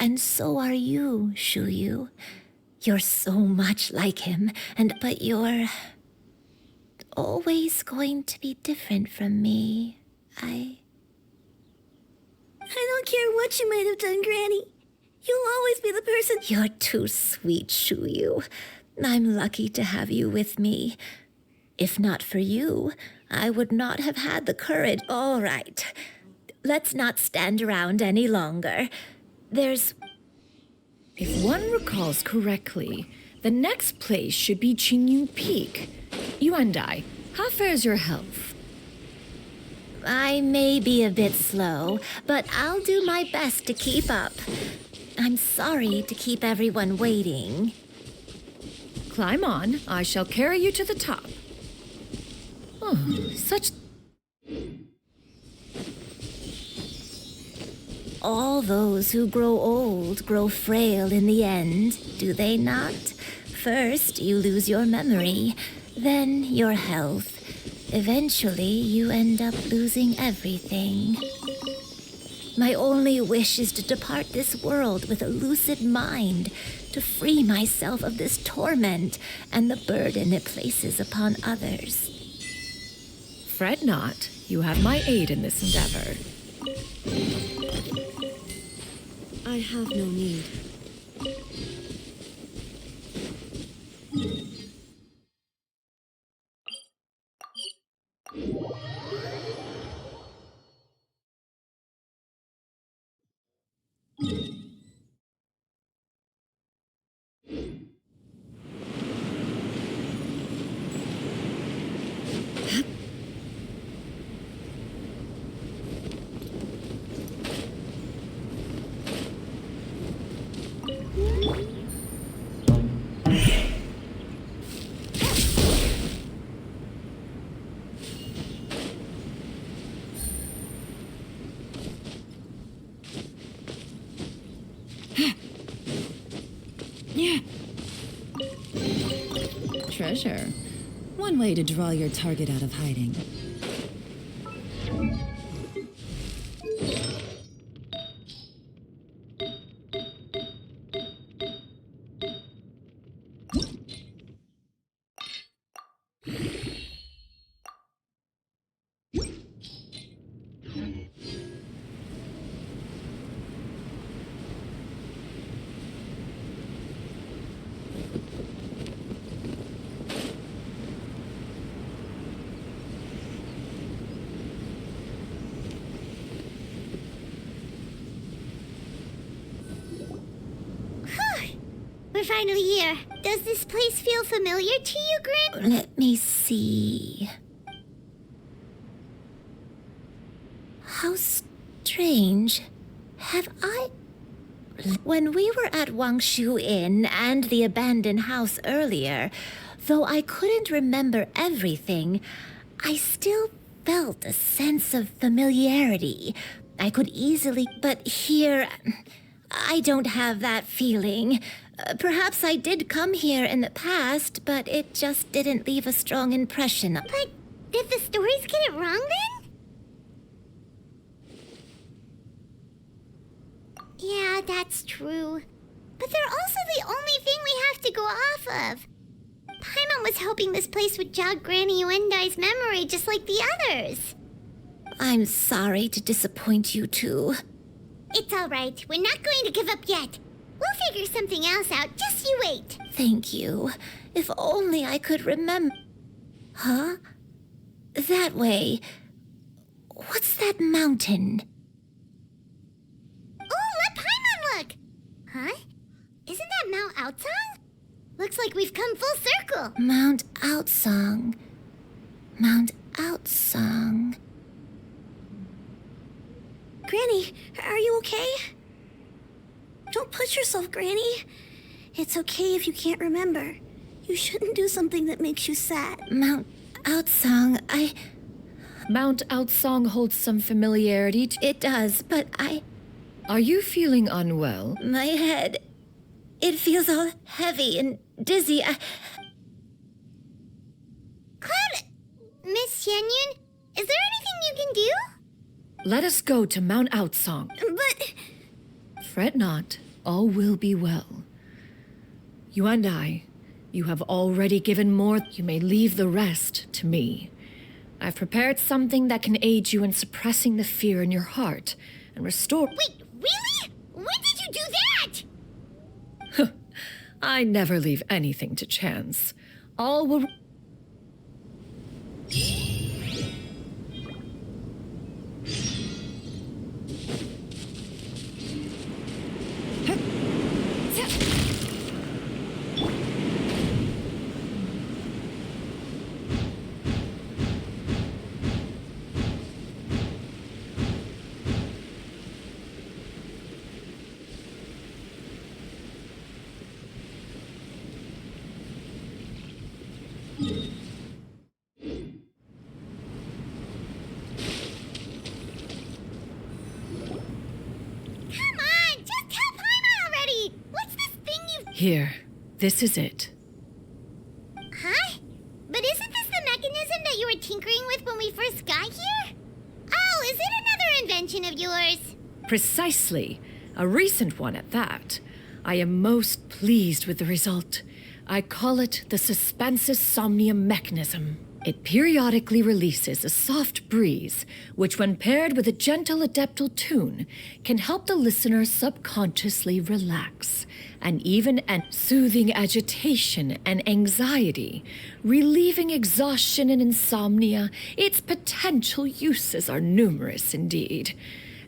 And so are you, Shuyu. You're so much like him, but you're always going to be different from me. I don't care what you might have done, Granny. You'll always be the person. You're too sweet, Shuyu. I'm lucky to have you with me. If not for you, I would not have had the courage. All right. Let's not stand around any longer. If one recalls correctly, the next place should be Xianyun Peak. Yuandai, how fares your health? I may be a bit slow, but I'll do my best to keep up. I'm sorry to keep everyone waiting. Climb on. I shall carry you to the top. Oh, such... All those who grow old grow frail in the end, do they not? First, you lose your memory, then your health. Eventually, you end up losing everything. My only wish is to depart this world with a lucid mind, to free myself of this torment and the burden it places upon others. Fret not. You have my aid in this endeavor. I have no need. Treasure. One way to draw your target out of hiding. We're finally here. Does this place feel familiar to you, Grin? Let me see. How strange. Have I... When we were at Wangshu Inn and the abandoned house earlier, though I couldn't remember everything, I still felt a sense of familiarity. I could easily... But here, I don't have that feeling. Perhaps I did come here in the past, but it just didn't leave a strong impression. But did the stories get it wrong then? Yeah, that's true. But they're also the only thing we have to go off of. Paimon was hoping this place would jog Granny Yuendai's memory just like the others. I'm sorry to disappoint you too. It's all right. We're not going to give up yet. We'll figure something else out. Just you wait. Thank you. If only I could remember... Huh? That way. What's that mountain? Oh, let Paimon look! Huh? Isn't that Mount Outsong? Looks like we've come full circle. Mount Outsong. Mount Outsong. Granny, are you okay? Don't push yourself, Granny. It's okay if you can't remember. You shouldn't do something that makes you sad. Mount Outsong, Mount Outsong holds some familiarity to... It does, but Are you feeling unwell? My head... It feels all heavy and dizzy. Cloud... Miss Xianyun, is there anything you can do? Let us go to Mount Outsong. But... Fret not. all will be well. You and I, you have already given more. You may leave the rest to me. I've prepared something that can aid you in suppressing the fear in your heart and restore— Wait, really? When did you do that? I never leave anything to chance. All will— Come on, just tell Paimon already! What's this thing you— Here, this is it. Huh? But isn't this the mechanism that you were tinkering with when we first got here? Oh, is it another invention of yours? Precisely. A recent one at that. I am most pleased with the result. I call it the Suspensus Somnium mechanism. It periodically releases a soft breeze, which when paired with a gentle adeptal tune, can help the listener subconsciously relax, and even end soothing agitation and anxiety, relieving exhaustion and insomnia. Its potential uses are numerous indeed.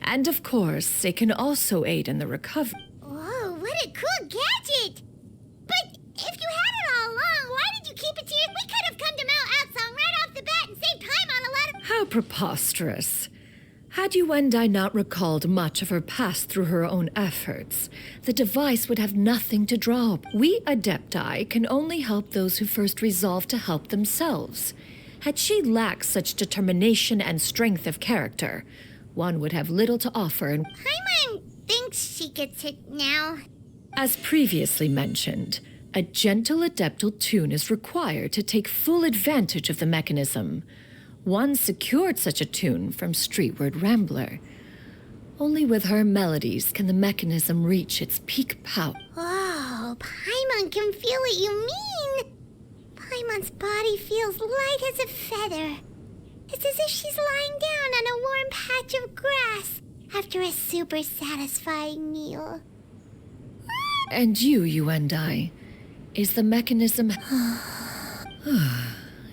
And of course, it can also aid in the recovery. Whoa, what a cool gadget! But if you had it all along, why did you keep it to you? We could have come to Mount Outsong right off the bat and saved time on a lot of— How preposterous. Had Yuendai not recalled much of her past through her own efforts, the device would have nothing to draw up. We Adepti can only help those who first resolve to help themselves. Had she lacked such determination and strength of character, one would have little to offer and— Paimon thinks she gets it now. As previously mentioned, a gentle adeptal tune is required to take full advantage of the mechanism. One secured such a tune from Streetward Rambler. Only with her melodies can the mechanism reach its peak power. Whoa, Paimon can feel what you mean. Paimon's body feels light as a feather. It's as if she's lying down on a warm patch of grass after a super satisfying meal. And you and I, is the mechanism—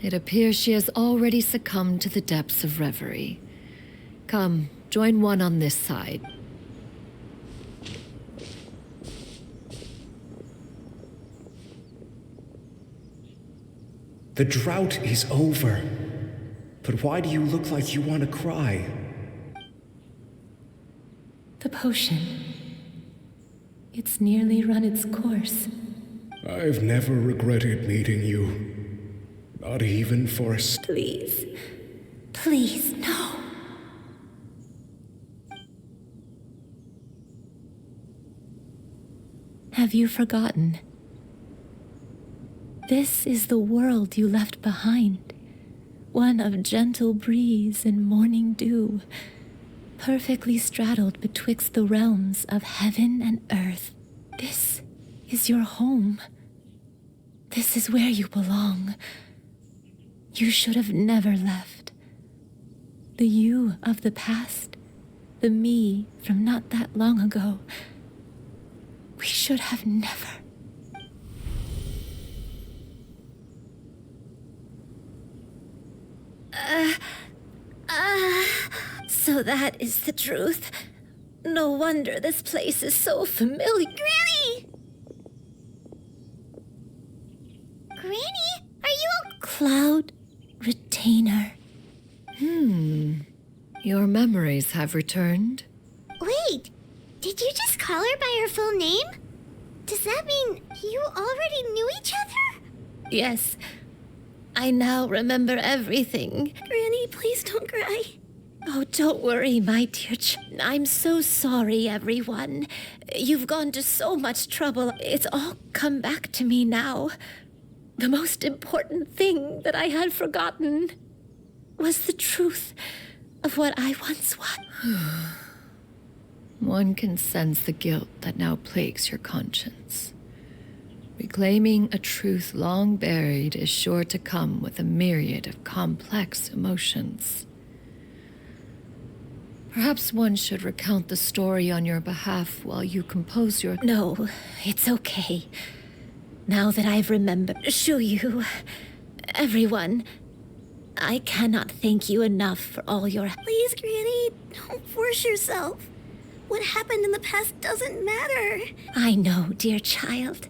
It appears she has already succumbed to the depths of reverie. Come, join one on this side. The drought is over. But why do you look like you want to cry? The potion. It's nearly run its course. I've never regretted meeting you. Not even for a— Please. Please, no. Have you forgotten? This is the world you left behind. One of gentle breeze and morning dew, perfectly straddled betwixt the realms of heaven and earth. This is your home. This is where you belong. You should have never left. The you of the past, the me from not that long ago. We should have never. So that is the truth. No wonder this place is so familiar. Granny! Granny, are you Cloud Retainer. Your memories have returned. Wait, did you just call her by her full name? Does that mean you already knew each other? Yes. I now remember everything. Granny, please don't cry. Oh, don't worry, my dear I'm so sorry, everyone. You've gone to so much trouble. It's all come back to me now. The most important thing that I had forgotten was the truth of what I once was. One can sense the guilt that now plagues your conscience. Reclaiming a truth long buried is sure to come with a myriad of complex emotions. Perhaps one should recount the story on your behalf while you compose your... No, it's okay. Now that I've remembered, Xianyun, everyone, I cannot thank you enough for all your... Please, Granny, don't force yourself. What happened in the past doesn't matter. I know, dear child.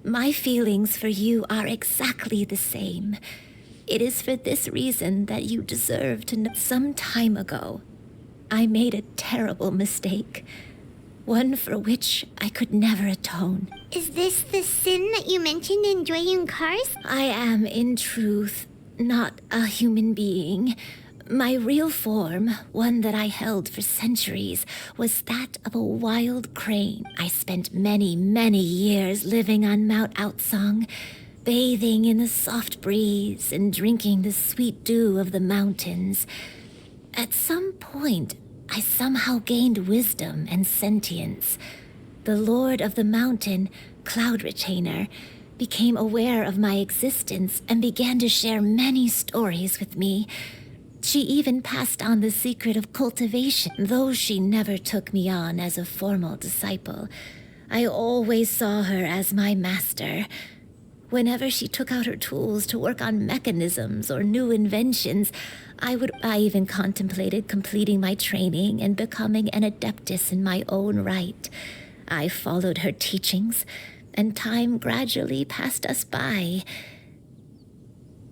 My feelings for you are exactly the same. It is for this reason that you deserve to know. Some time ago, I made a terrible mistake. One for which I could never atone. Is this the sin that you mentioned in Xianyun Karst? I am, in truth, not a human being. My real form, one that I held for centuries, was that of a wild crane. I spent many, many years living on Mount Outsong, bathing in the soft breeze and drinking the sweet dew of the mountains. At some point, I somehow gained wisdom and sentience. The Lord of the Mountain, Cloud Retainer, became aware of my existence and began to share many stories with me. She even passed on the secret of cultivation, though she never took me on as a formal disciple. I always saw her as my master. Whenever she took out her tools to work on mechanisms or new inventions, I even contemplated completing my training and becoming an adeptus in my own right. I followed her teachings, and time gradually passed us by.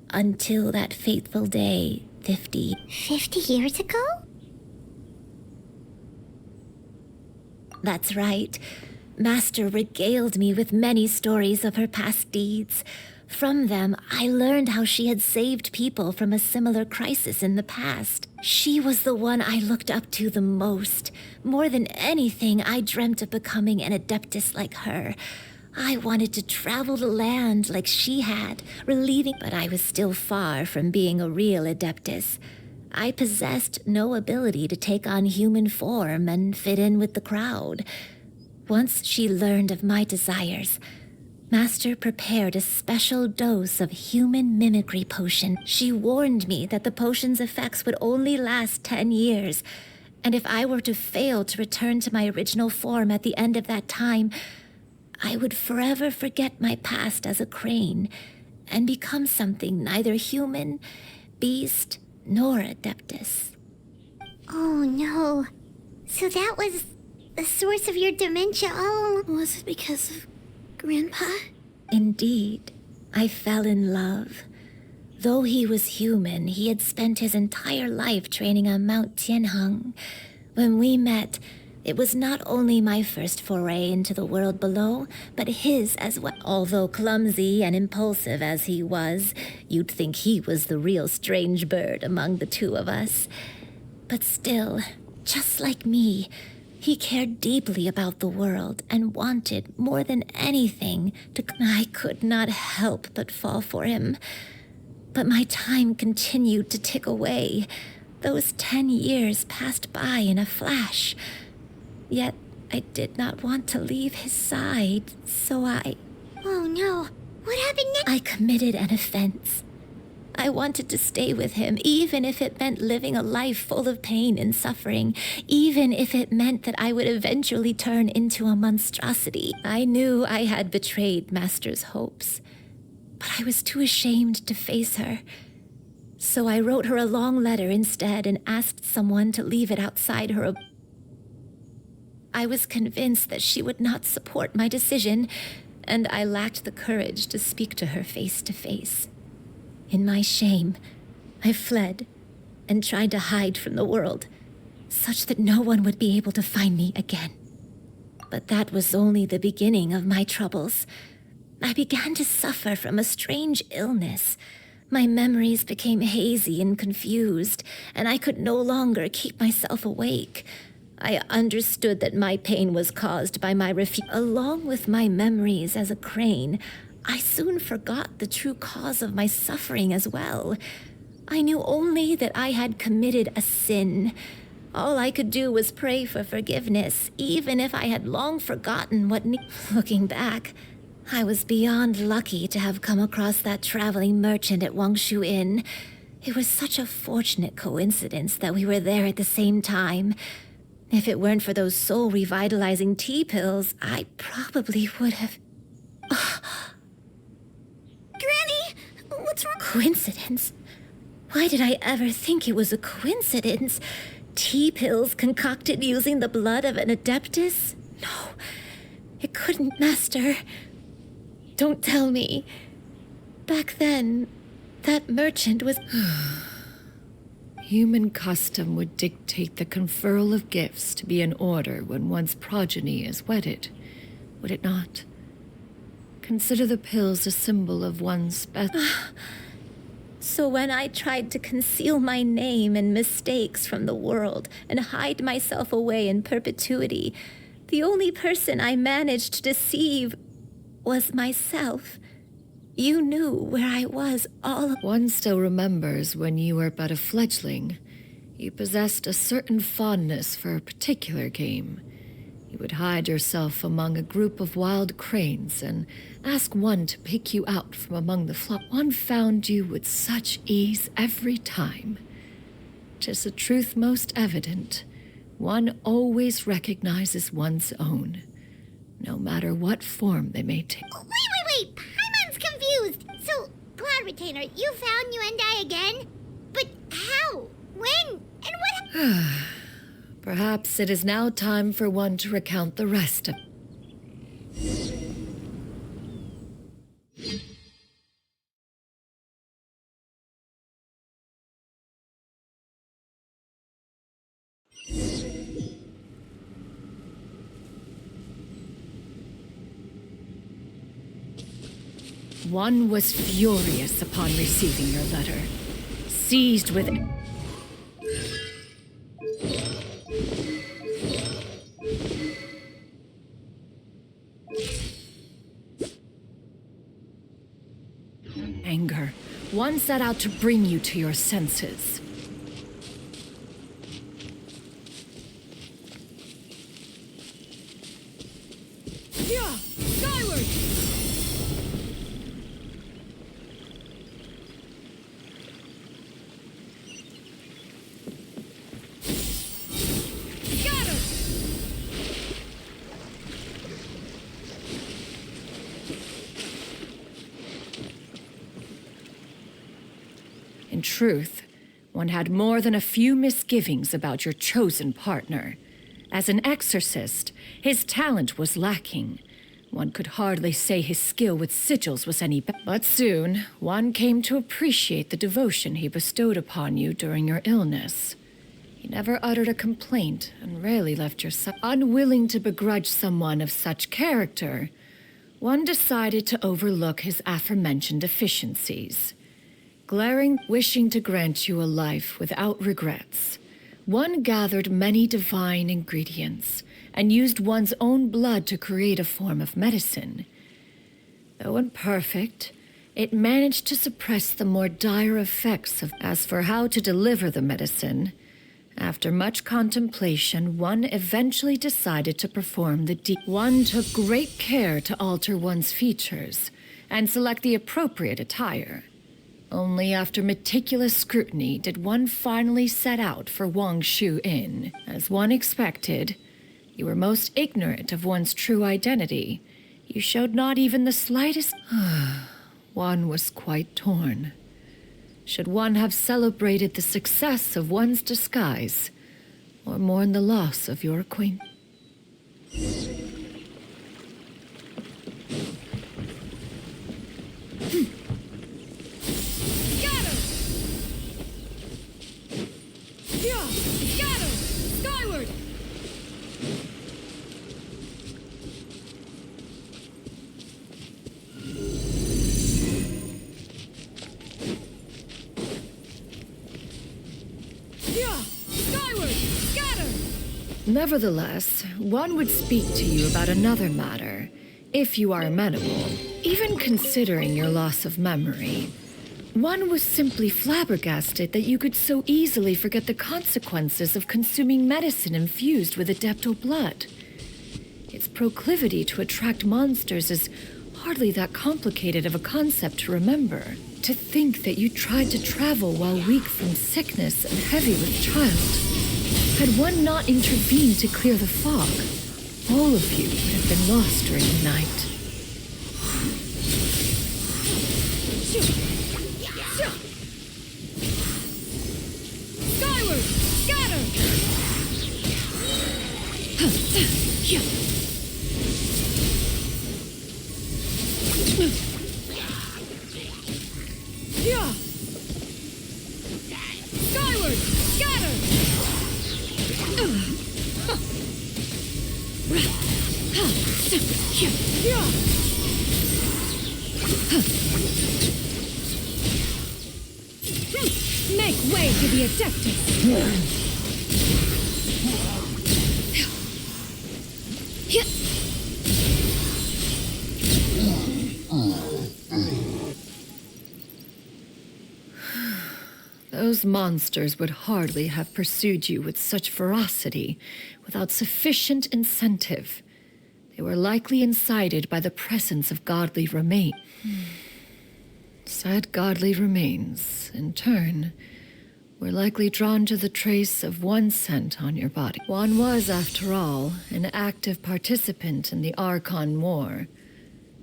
Until that fateful day, 50 years ago? That's right. Master regaled me with many stories of her past deeds. From them, I learned how she had saved people from a similar crisis in the past. She was the one I looked up to the most. More than anything, I dreamt of becoming an adeptus like her. I wanted to travel the land like she had, relieving, but I was still far from being a real adeptus. I possessed no ability to take on human form and fit in with the crowd. Once she learned of my desires, Master prepared a special dose of human mimicry potion. She warned me that the potion's effects would only last 10 years, and if I were to fail to return to my original form at the end of that time, I would forever forget my past as a crane and become something neither human, beast, nor adeptus. Oh no. So that was the source of your dementia all... Was it because of Grandpa? Indeed. I fell in love. Though he was human, he had spent his entire life training on Mount Tianheng. When we met, it was not only my first foray into the world below, but his as well. Although clumsy and impulsive as he was, you'd think he was the real strange bird among the two of us. But still, just like me, he cared deeply about the world and wanted, more than anything, to... I could not help but fall for him. But my time continued to tick away. Those 10 years passed by in a flash. Yet I did not want to leave his side, so I... Oh no, what happened next? I committed an offense. I wanted to stay with him, even if it meant living a life full of pain and suffering, even if it meant that I would eventually turn into a monstrosity. I knew I had betrayed Master's hopes, but I was too ashamed to face her. So I wrote her a long letter instead and asked someone to leave it outside her. I was convinced that she would not support my decision, and I lacked the courage to speak to her face to face. In my shame, I fled and tried to hide from the world, such that no one would be able to find me again. But that was only the beginning of my troubles. I began to suffer from a strange illness. My memories became hazy and confused, and I could no longer keep myself awake. I understood that my pain was caused by my along with my memories as a crane. I soon forgot the true cause of my suffering as well. I knew only that I had committed a sin, All I could do was pray for forgiveness, even if I had long forgotten what Looking back, I was beyond lucky to have come across that traveling merchant at Wangshu Inn. It was such a fortunate coincidence that we were there at the same time. If it weren't for those soul-revitalizing tea pills, I probably would have... Granny, what's wrong? Coincidence? Why did I ever think it was a coincidence? Tea pills concocted using the blood of an adeptus? No, it couldn't, Master. Don't tell me. Back then, that merchant was... Human custom would dictate the conferral of gifts to be in order when one's progeny is wedded, would it not? Consider the pills a symbol of one's So when I tried to conceal my name and mistakes from the world and hide myself away in perpetuity, the only person I managed to deceive was myself. You knew where I was all... One still remembers when you were but a fledgling. You possessed a certain fondness for a particular game. You would hide yourself among a group of wild cranes and ask one to pick you out from among the flock. One found you with such ease every time. 'Tis a truth most evident. One always recognizes one's own, no matter what form they may take. Wait! Paimon's confused! So, Cloud Retainer, you found Yuendai again? But how? When? And what... Perhaps it is now time for one to recount the rest of... One was furious upon receiving your letter, seized with... anger. One set out to bring you to your senses. Yeah! Skyward! Got her! In truth, one had more than a few misgivings about your chosen partner. As an exorcist, his talent was lacking. One could hardly say his skill with sigils was any better. But soon, one came to appreciate the devotion he bestowed upon you during your illness. He never uttered a complaint and rarely left your side. Unwilling to begrudge someone of such character, one decided to overlook his aforementioned deficiencies. Wishing to grant you a life without regrets, one gathered many divine ingredients and used one's own blood to create a form of medicine. Though imperfect, it managed to suppress the more dire effects of... As for how to deliver the medicine, after much contemplation, one eventually decided to perform the deed. One took great care to alter one's features and select the appropriate attire. Only after meticulous scrutiny did one finally set out for Wangshu Inn. As one expected, you were most ignorant of one's true identity. You showed not even the slightest... One was quite torn. Should one have celebrated the success of one's disguise, or mourn the loss of your acquaintance? Yeah! Scatter! Skyward! Yeah! Skyward! Scatter! Nevertheless, one would speak to you about another matter, if you are amenable. Even considering your loss of memory, One was simply flabbergasted that you could so easily forget the consequences of consuming medicine infused with Adeptal blood. Its proclivity to attract monsters is hardly that complicated of a concept to remember. To think that you tried to travel while weak from sickness and heavy with child. Had one not intervened to clear the fog, all of you would have been lost during the night. Skyward! Scatter! Yeah! Skyward! Scatter! Make way for the Adeptus! Those monsters would hardly have pursued you with such ferocity without sufficient incentive. They were likely incited by the presence of godly remains. Said godly remains, in turn, were likely drawn to the trace of one scent on your body. One was, after all, an active participant in the Archon War.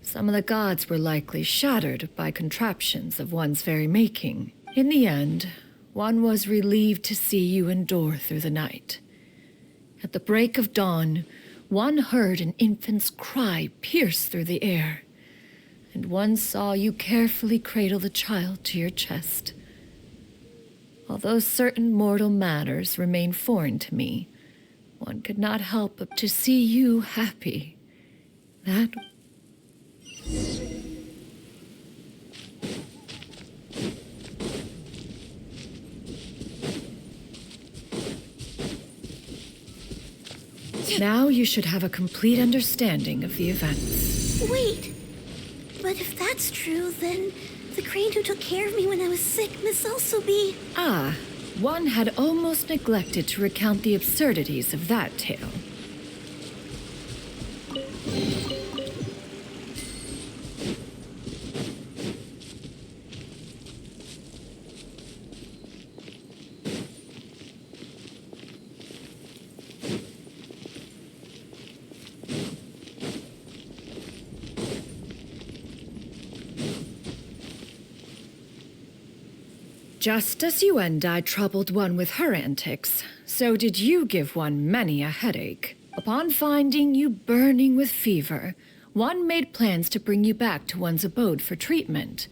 Some of the gods were likely shattered by contraptions of one's very making. In the end, one was relieved to see you endure through the night. At the break of dawn, one heard an infant's cry pierce through the air, and one saw you carefully cradle the child to your chest. Although certain mortal matters remain foreign to me, one could not help but to see you happy. That... Now you should have a complete understanding of the events. Wait! But if that's true, then the crane who took care of me when I was sick must also be... Ah, one had almost neglected to recount the absurdities of that tale. Just as you and I troubled one with her antics, so did you give one many a headache. Upon finding you burning with fever, one made plans to bring you back to one's abode for treatment.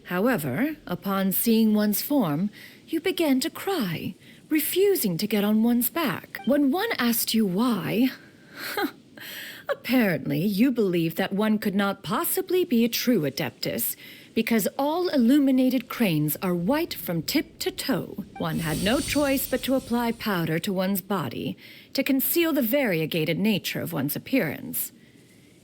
However, upon seeing one's form, you began to cry, refusing to get on one's back. When one asked you why, apparently you believed that one could not possibly be a true Adeptus, because all illuminated cranes are white from tip to toe. One had no choice but to apply powder to one's body to conceal the variegated nature of one's appearance.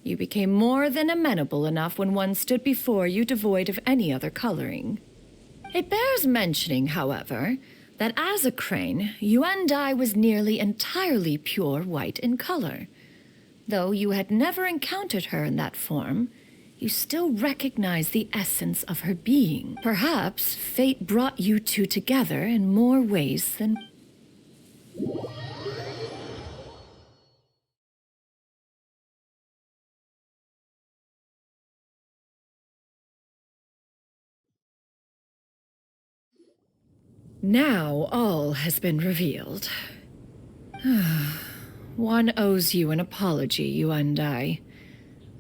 You became more than amenable enough when one stood before you devoid of any other coloring. It bears mentioning, however, that as a crane, Yuandai was nearly entirely pure white in color. Though you had never encountered her in that form, you still recognize the essence of her being. Perhaps fate brought you two together in more ways than... Now all has been revealed. One owes you an apology, you and I.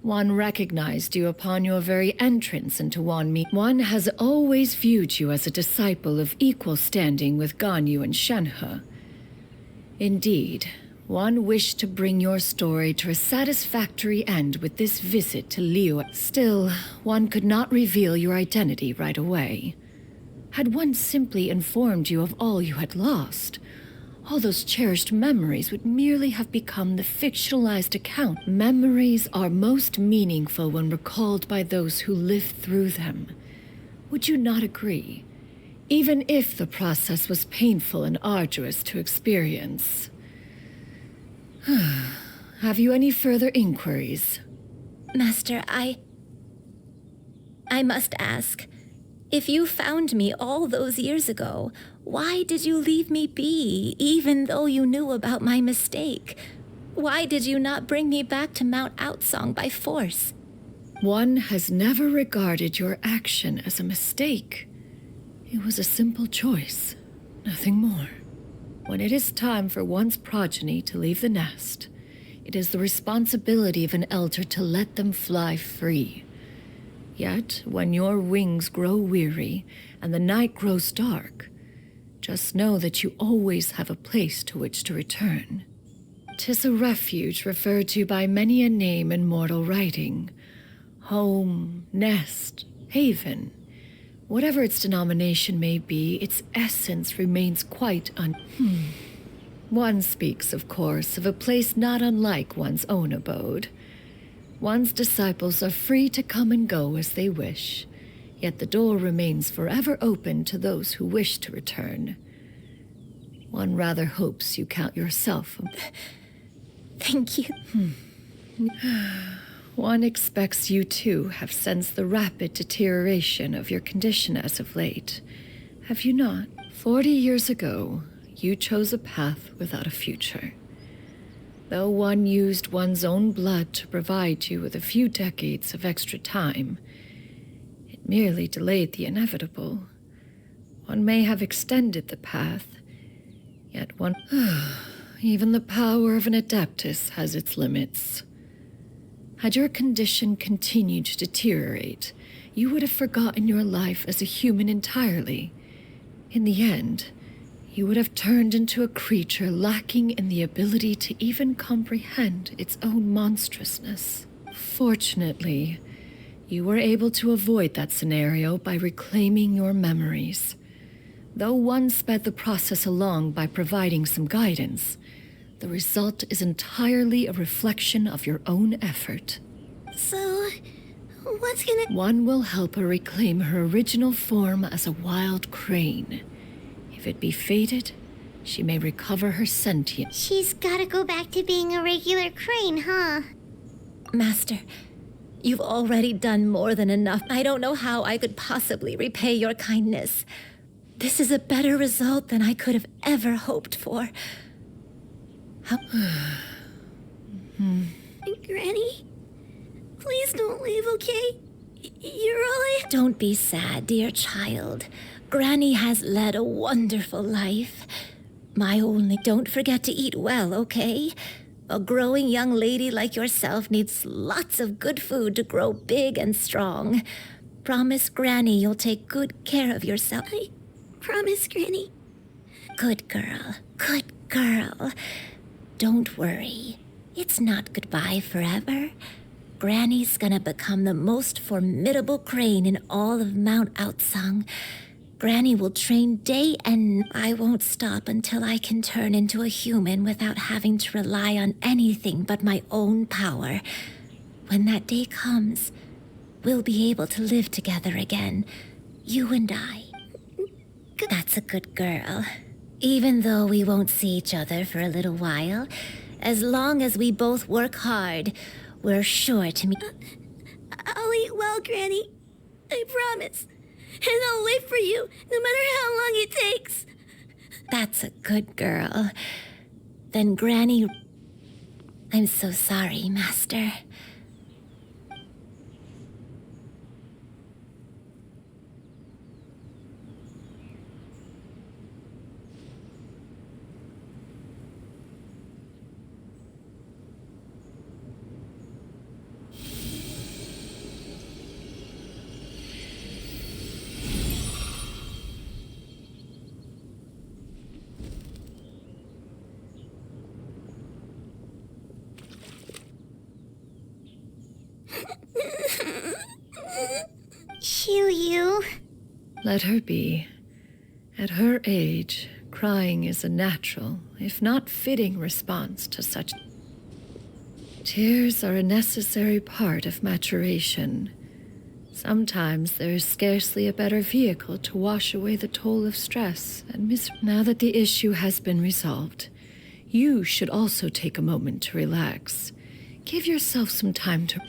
One recognized you upon your very entrance into Wanmi. One has always viewed you as a disciple of equal standing with Ganyu and Shenhe. Indeed, one wished to bring your story to a satisfactory end with this visit to Liyue. Still, one could not reveal your identity right away. Had one simply informed you of all you had lost, all those cherished memories would merely have become the fictionalized account. Memories are most meaningful when recalled by those who lived through them. Would you not agree? Even if the process was painful and arduous to experience. Have you any further inquiries? Master, I must ask. If you found me all those years ago, why did you leave me be, even though you knew about my mistake? Why did you not bring me back to Mount Outsong by force? One has never regarded your action as a mistake. It was a simple choice, nothing more. When it is time for one's progeny to leave the nest, it is the responsibility of an elder to let them fly free. Yet, when your wings grow weary and the night grows dark, just know that you always have a place to which to return. 'Tis a refuge referred to by many a name in mortal writing. Home, nest, haven. Whatever its denomination may be, its essence remains quite One speaks, of course, of a place not unlike one's own abode. One's disciples are free to come and go as they wish, yet the door remains forever open to those who wish to return. One rather hopes you count yourself. Thank you. One expects you, too, have sensed the rapid deterioration of your condition as of late. Have you not? 40 years ago, you chose a path without a future. Though one used one's own blood to provide you with a few decades of extra time, it merely delayed the inevitable. One may have extended the path, yet one... Even the power of an adeptus has its limits. Had your condition continued to deteriorate, you would have forgotten your life as a human entirely. In the end, you would have turned into a creature lacking in the ability to even comprehend its own monstrousness. Fortunately, you were able to avoid that scenario by reclaiming your memories. Though one sped the process along by providing some guidance, the result is entirely a reflection of your own effort. So, what's gonna... One will help her reclaim her original form as a wild crane. If it be fated, she may recover her sentience. She's gotta go back to being a regular crane, huh? Master, you've already done more than enough. I don't know how I could possibly repay your kindness. This is a better result than I could have ever hoped for. Granny? Please don't leave, okay? You're all I... Don't be sad, dear child. Granny has led a wonderful life. Don't forget to eat well, okay? A growing young lady like yourself needs lots of good food to grow big and strong. Promise Granny you'll take good care of yourself. I promise, Granny. Good girl. Good girl. Don't worry. It's not goodbye forever. Granny's gonna become the most formidable crane in all of Mount Outsong. Granny will train day and I won't stop until I can turn into a human without having to rely on anything but my own power. When that day comes, we'll be able to live together again, you and I. That's a good girl. Even though we won't see each other for a little while, as long as we both work hard, we're sure to meet. I'll eat well, Granny. I promise. And I'll wait for you, no matter how long it takes. That's a good girl. Then Granny... I'm so sorry, Master. Liyue. Let her be. At her age, crying is a natural, if not fitting, response to such. Tears are a necessary part of maturation. Sometimes there is scarcely a better vehicle to wash away the toll of stress and misery. Now that the issue has been resolved, you should also take a moment to relax. Give yourself some time to...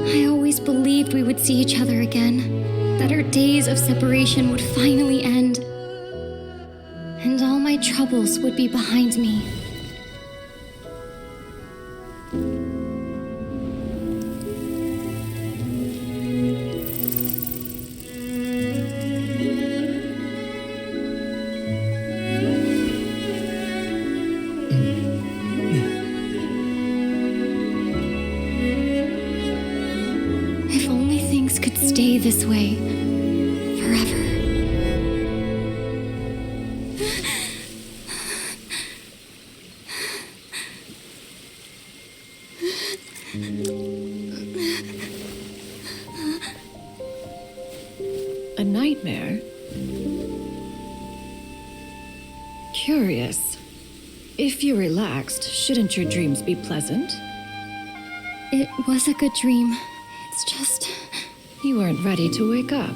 I always believed we would see each other again, that our days of separation would finally end, and all my troubles would be behind me. If only things could stay this way forever. A nightmare? Curious. If you're relaxed, shouldn't your dreams be pleasant? It was a good dream. It's just... You weren't ready to wake up.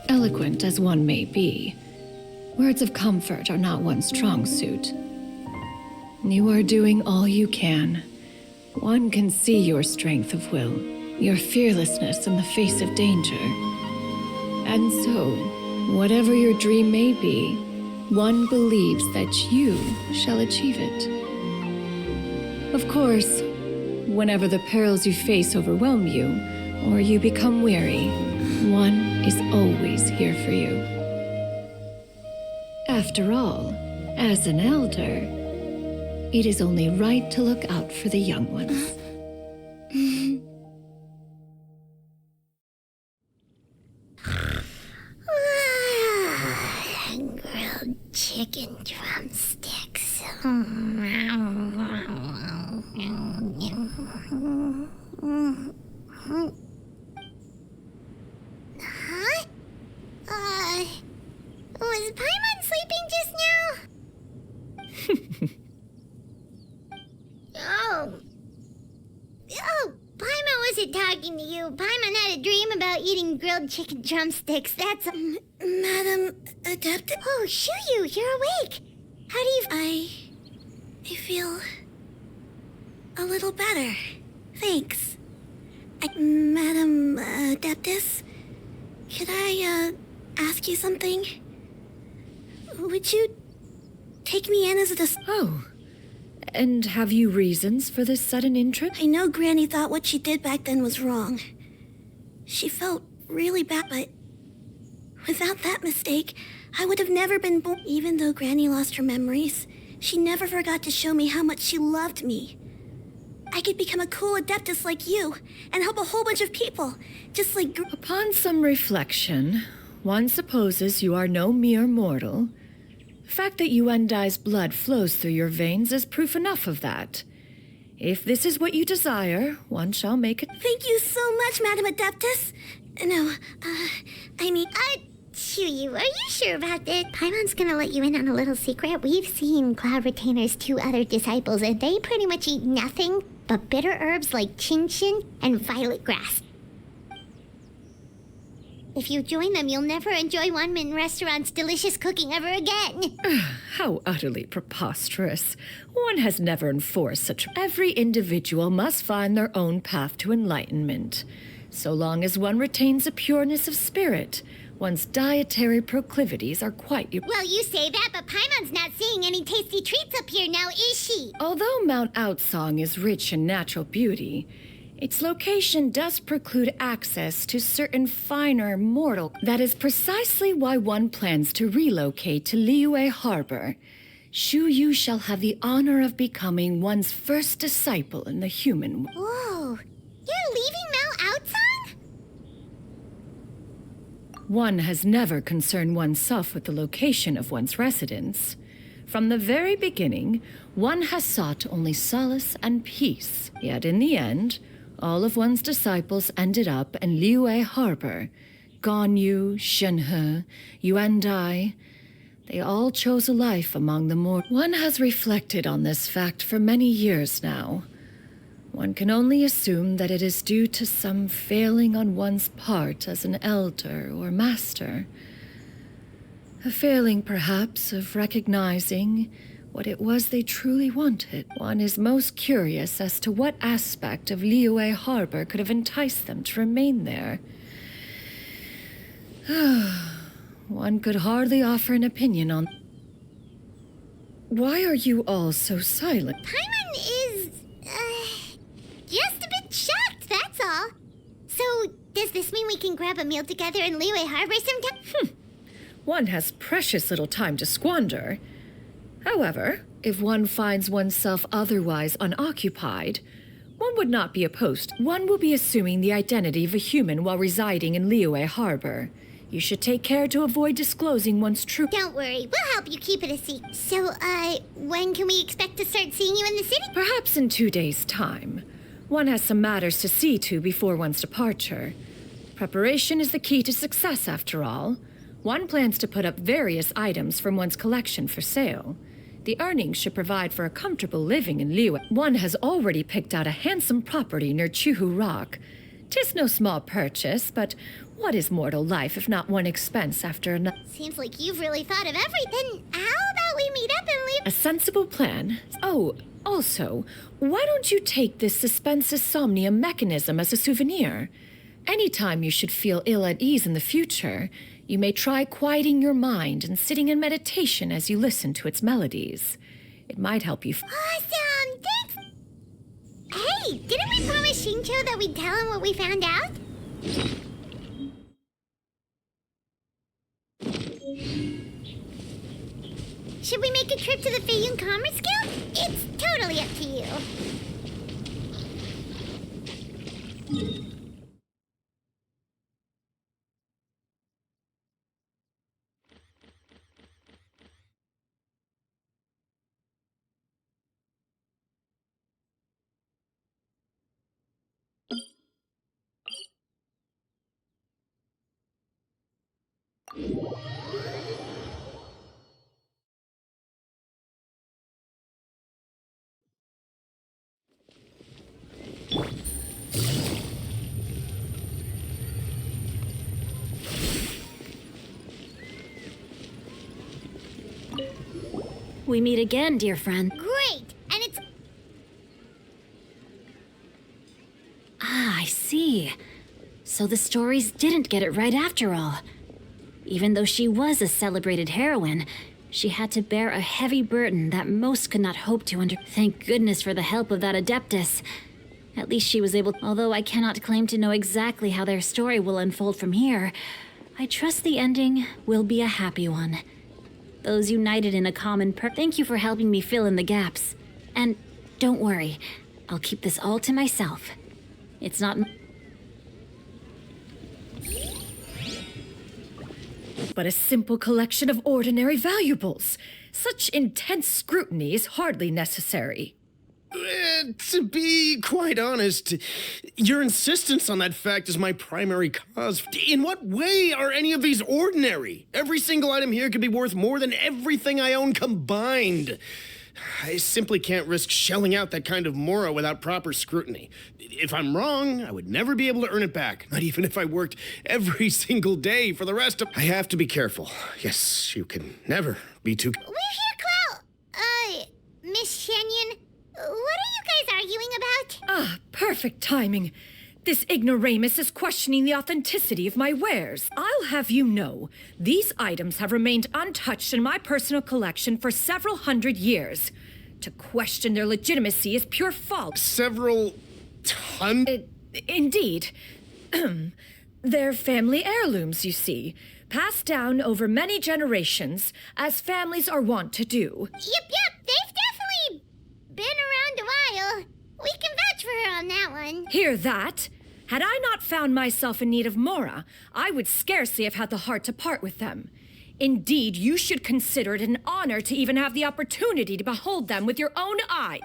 Eloquent as one may be, words of comfort are not one's strong suit. You are doing all you can. One can see your strength of will, your fearlessness in the face of danger. And so, whatever your dream may be, one believes that you shall achieve it. Of course, whenever the perils you face overwhelm you, or you become weary, one is always here for you. After all, as an elder, it is only right to look out for the young ones. Grilled chicken drumsticks. Huh? Was Paimon sleeping just now? Oh, Paimon wasn't talking to you. Paimon had a dream about eating grilled chicken drumsticks. That's... Madam Adept? Oh, Xianyun, you're awake. How do you... I feel... a little better. Thanks. Madam Adeptus? Could I, ask you something? Would you take me in as a... Oh. And have you reasons for this sudden interest? I know Granny thought what she did back then was wrong. She felt really bad, but without that mistake, I would have never been born. Even though Granny lost her memories, she never forgot to show me how much she loved me. I could become a cool adeptus like you and help a whole bunch of people, just like... Upon some reflection, One supposes you are no mere mortal. The fact that Yuendai's blood flows through your veins is proof enough of that. If this is what you desire, one shall make it. Thank you so much, Madam Adeptus. No, Xianyun, are you sure about this? Paimon's gonna let you in on a little secret. We've seen Cloud Retainer's 2 other disciples, and they pretty much eat nothing but bitter herbs like chin-chin and violet grass. If you join them, you'll never enjoy Wanmin Restaurant's delicious cooking ever again. How utterly preposterous. One has never enforced such. Every individual must find their own path to enlightenment. So long as one retains a pureness of spirit, one's dietary proclivities are quite... Well, you say that, but Paimon's not seeing any tasty treats up here now, is she? Although Mount Outsong is rich in natural beauty, its location does preclude access to certain finer mortal. That is precisely why one plans to relocate to Liyue Harbor. Xianyun shall have the honor of becoming one's first disciple in the human... Whoa, you're leaving Mount Outsong? One has never concerned oneself with the location of one's residence. From the very beginning, one has sought only solace and peace. Yet in the end, all of one's disciples ended up in Liyue Harbor. Ganyu, Shenhe, Yuendai. They all chose a life among the mortals. One has reflected on this fact for many years now. One can only assume that it is due to some failing on one's part as an elder or master. A failing, perhaps, of recognizing what it was they truly wanted. One is most curious as to what aspect of Liyue Harbor could have enticed them to remain there. One could hardly offer an opinion on... Why are you all so silent? Paimon is, just a bit shocked, that's all. So, does this mean we can grab a meal together in Liyue Harbor sometime? One has precious little time to squander. However, if one finds oneself otherwise unoccupied, one would not be opposed. One will be assuming the identity of a human while residing in Liyue Harbor. You should take care to avoid disclosing one's true... Don't worry, we'll help you keep it a secret. So, when can we expect to start seeing you in the city? Perhaps in 2 days' time. One has some matters to see to before one's departure. Preparation is the key to success, after all. One plans to put up various items from one's collection for sale. The earnings should provide for a comfortable living in Liyue. One has already picked out a handsome property near Chuhu Rock. 'Tis no small purchase, but what is mortal life if not one expense after another? Seems like you've really thought of everything. How about we meet up and leave? A sensible plan. Oh, also, why don't you take this suspense insomnia mechanism as a souvenir? Anytime you should feel ill at ease in the future, you may try quieting your mind and sitting in meditation as you listen to its melodies. It might help you. Awesome! Thanks! Hey, didn't we promise Shincho that we'd tell him what we found out? Should we make a trip to the Feiyun Commerce Guild? It's totally up to you. We meet again, dear friend. Great! And it's... Ah, I see. So the stories didn't get it right after all. Even though she was a celebrated heroine, she had to bear a heavy burden that most could not hope to under... Thank goodness for the help of that Adeptus. At least she was able... Although I cannot claim to know exactly how their story will unfold from here, I trust the ending will be a happy one. Those united in a common Thank you for helping me fill in the gaps. And don't worry, I'll keep this all to myself. It's not... but a simple collection of ordinary valuables. Such intense scrutiny is hardly necessary. To be quite honest, your insistence on that fact is my primary cause. In what way are any of these ordinary? Every single item here could be worth more than everything I own combined. I simply can't risk shelling out that kind of mora without proper scrutiny. If I'm wrong, I would never be able to earn it back, not even if I worked every single day for the rest of... I have to be careful. Yes, you can never be too... We're here, Clow. Miss Xianyun, what are you guys arguing about? Ah, perfect timing. This ignoramus is questioning the authenticity of my wares. I'll have you know, these items have remained untouched in my personal collection for several hundred years. To question their legitimacy is pure folly. Several Indeed. They're family heirlooms, you see, passed down over many generations, as families are wont to do. Yep, they've definitely been around a while. We can vouch for her on that one. Hear that? Had I not found myself in need of mora, I would scarcely have had the heart to part with them. Indeed, you should consider it an honor to even have the opportunity to behold them with your own eye.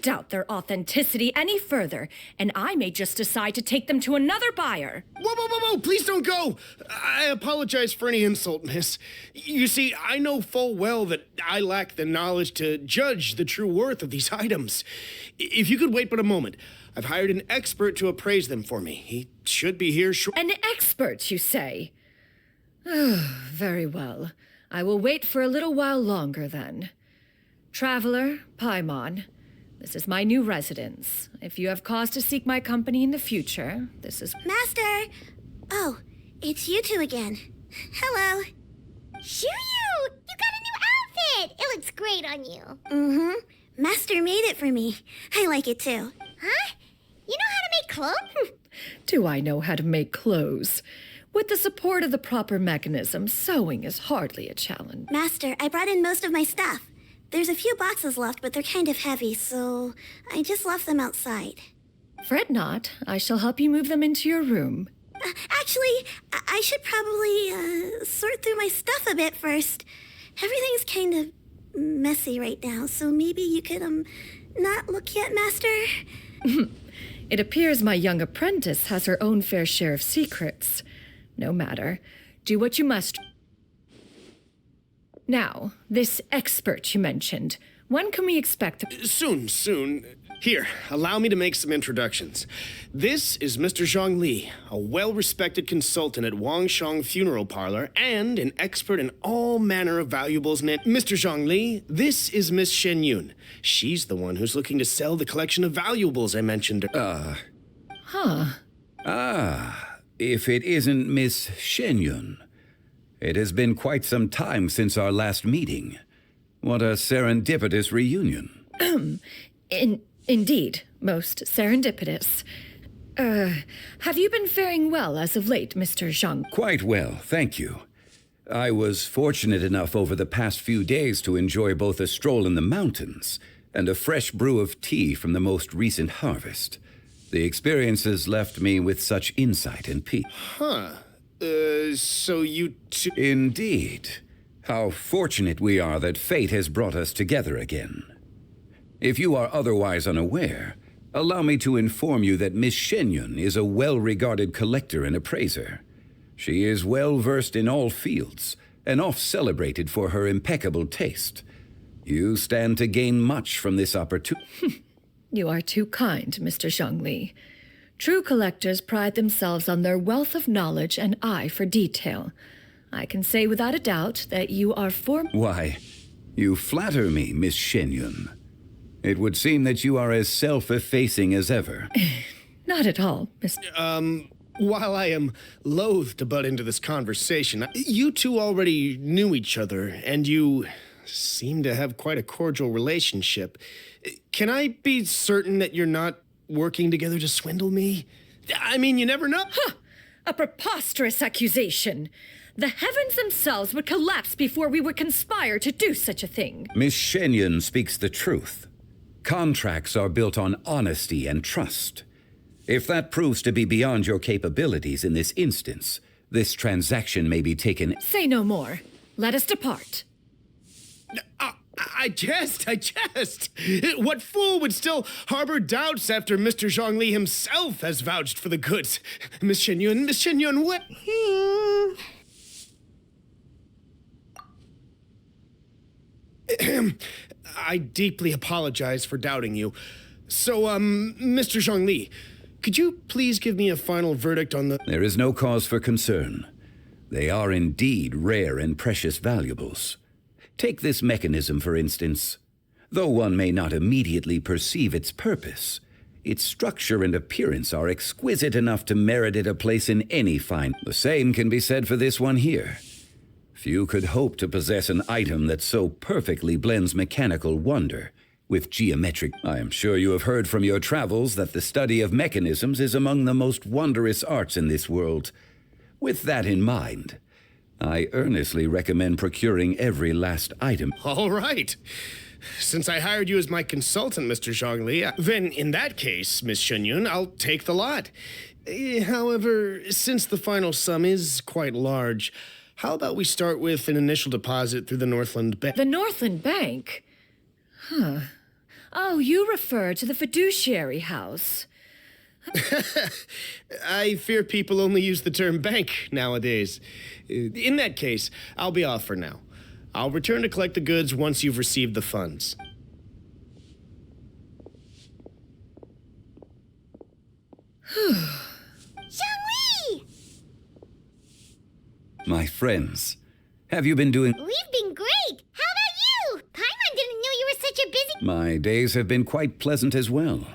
Doubt their authenticity any further, and I may just decide to take them to another buyer. Whoa, please don't go! I apologize for any insult, miss. You see, I know full well that I lack the knowledge to judge the true worth of these items. If you could wait but a moment, I've hired an expert to appraise them for me. He should be here An expert, you say? Oh, very well. I will wait for a little while longer, then. Traveler, Paimon, this is my new residence. If you have cause to seek my company in the future, this is... Master! Oh, it's you two again. Hello. Shoo-you! You got a new outfit! It looks great on you. Mm-hmm. Master made it for me. I like it too. Huh? You know how to make clothes? Do I know how to make clothes? With the support of the proper mechanism, sewing is hardly a challenge. Master, I brought in most of my stuff. There's a few boxes left, but they're kind of heavy, so I just left them outside. Fret not. I shall help you move them into your room. Actually, I should probably sort through my stuff a bit first. Everything's kind of messy right now, so maybe you could, not look yet, Master? It appears my young apprentice has her own fair share of secrets. No matter. Do what you must. Now, this expert you mentioned, when can we expect the... Soon. Here, allow me to make some introductions. This is Mr. Zhang Li, a well-respected consultant at Wangshang Funeral Parlor and an expert in all manner of valuables. Mr. Zhang Li, this is Miss Xianyun. She's the one who's looking to sell the collection of valuables I mentioned. If it isn't Miss Xianyun. It has been quite some time since our last meeting. What a serendipitous reunion. Indeed, most serendipitous. Have you been faring well as of late, Mr. Zhang? Quite well, thank you. I was fortunate enough over the past few days to enjoy both a stroll in the mountains and a fresh brew of tea from the most recent harvest. The experiences left me with such insight and peace. So you two... Indeed. How fortunate we are that fate has brought us together again. If you are otherwise unaware, allow me to inform you that Miss Xianyun is a well-regarded collector and appraiser. She is well-versed in all fields, and oft-celebrated for her impeccable taste. You stand to gain much from this opportunity. You are too kind, Mr. Zhang Li. True collectors pride themselves on their wealth of knowledge and eye for detail. I can say without a doubt that you are Why, you flatter me, Miss Xianyun. It would seem that you are as self-effacing as ever. Not at all, Mr. While I am loath to butt into this conversation, you two already knew each other, and you seem to have quite a cordial relationship. Can I be certain that you're not working together to swindle me? I mean, you never know. A preposterous accusation. The heavens themselves would collapse before we would conspire to do such a thing. Miss Xianyun speaks the truth. Contracts are built on honesty and trust. If that proves to be beyond your capabilities in this instance, This transaction may be taken. Say no more. Let us depart. I jest. What fool would still harbor doubts after Mr. Zhongli himself has vouched for the goods? Miss Xianyun, what? I deeply apologize for doubting you. So, Mr. Zhongli, could you please give me a final verdict on the... There is no cause for concern. They are indeed rare and precious valuables. Take this mechanism, for instance. Though one may not immediately perceive its purpose, its structure and appearance are exquisite enough to merit it a place in any fine. The same can be said for this one here. Few could hope to possess an item that so perfectly blends mechanical wonder with geometric. I am sure you have heard from your travels that the study of mechanisms is among the most wondrous arts in this world. With that in mind, I earnestly recommend procuring every last item. All right. Since I hired you as my consultant, Mr. Zhongli, then in that case, Miss Xianyun, I'll take the lot. However, since the final sum is quite large, how about we start with an initial deposit through the Northland Bank? The Northland Bank? Huh. Oh, you refer to the fiduciary house. I fear people only use the term bank nowadays. In that case, I'll be off for now. I'll return to collect the goods once you've received the funds. Zhongli! My friends, have you been doing... We've been great! How about you? Paimon didn't know you were such a busy... My days have been quite pleasant as well.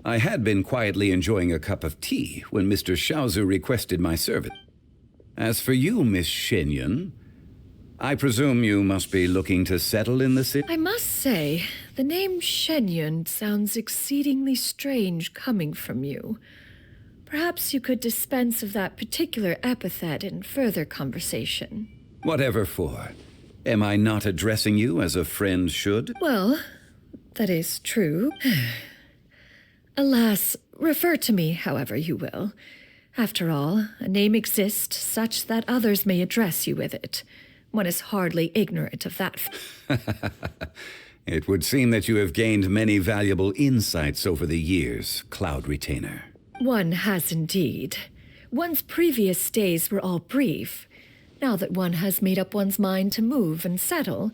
I had been quietly enjoying a cup of tea when Mr. Xiaozu requested my service. As for you, Miss Xianyun, I presume you must be looking to settle in the city? I must say, the name Xianyun sounds exceedingly strange coming from you. Perhaps you could dispense of that particular epithet in further conversation. Whatever for. Am I not addressing you as a friend should? Well, that is true. Alas, refer to me however you will. After all, a name exists such that others may address you with it. One is hardly ignorant of that. It would seem that you have gained many valuable insights over the years, Cloud Retainer. One has indeed. One's previous stays were all brief. Now that one has made up one's mind to move and settle,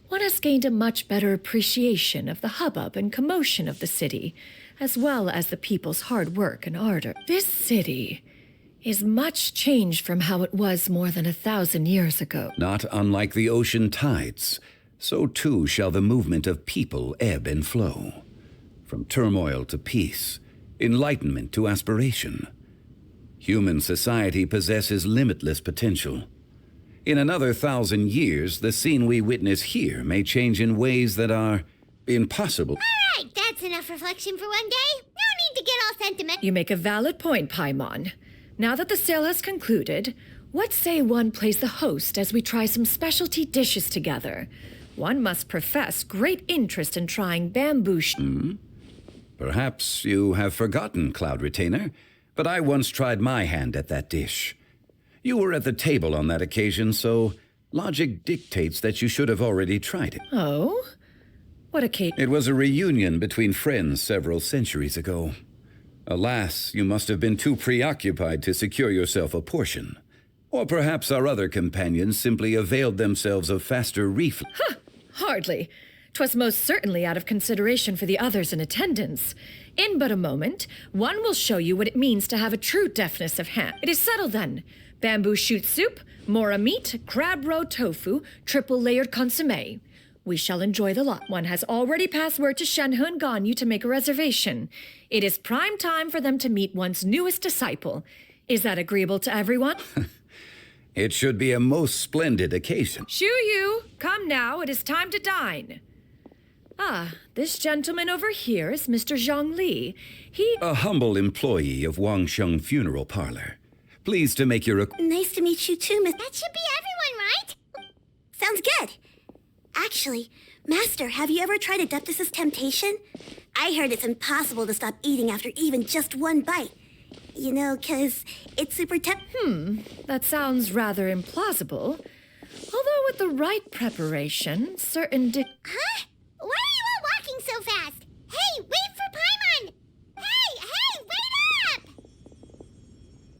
one has gained a much better appreciation of the hubbub and commotion of the city, as well as the people's hard work and ardor. This city is much changed from how it was more than 1,000 years ago. Not unlike the ocean tides, so too shall the movement of people ebb and flow. From turmoil to peace, enlightenment to aspiration. Human society possesses limitless potential. In another 1,000 years, the scene we witness here may change in ways that are impossible. All right, that's enough reflection for one day. No need to get all sentimental. You make a valid point, Paimon. Now that the sale has concluded, what say one plays the host as we try some specialty dishes together? One must profess great interest in trying bamboo Perhaps you have forgotten, Cloud Retainer, but I once tried my hand at that dish. You were at the table on that occasion, so logic dictates that you should have already tried it. Oh? What occasion? It was a reunion between friends several centuries ago. Alas, you must have been too preoccupied to secure yourself a portion. Or perhaps our other companions simply availed themselves of faster reflex. Huh, hardly. 'Twas most certainly out of consideration for the others in attendance. In but a moment, one will show you what it means to have a true deftness of hand. It is settled then. Bamboo shoot soup, mora meat, crab roe tofu, triple-layered consommé. We shall enjoy the lot. One has already passed word to Shenhe and Ganyu to make a reservation. It is prime time for them to meet one's newest disciple. Is that agreeable to everyone? It should be a most splendid occasion. Shu Yu, come now, it is time to dine. Ah, this gentleman over here is Mr. Zhongli. He... A humble employee of Wangsheng Funeral Parlor. Pleased to make your... Nice to meet you too, Miss... That should be everyone, right? Sounds good. Actually, Master, have you ever tried Adeptus' temptation? I heard it's impossible to stop eating after even just one bite. You know, 'cause it's super That sounds rather implausible. Although with the right preparation, certain Huh? Why are you all walking so fast? Hey, wait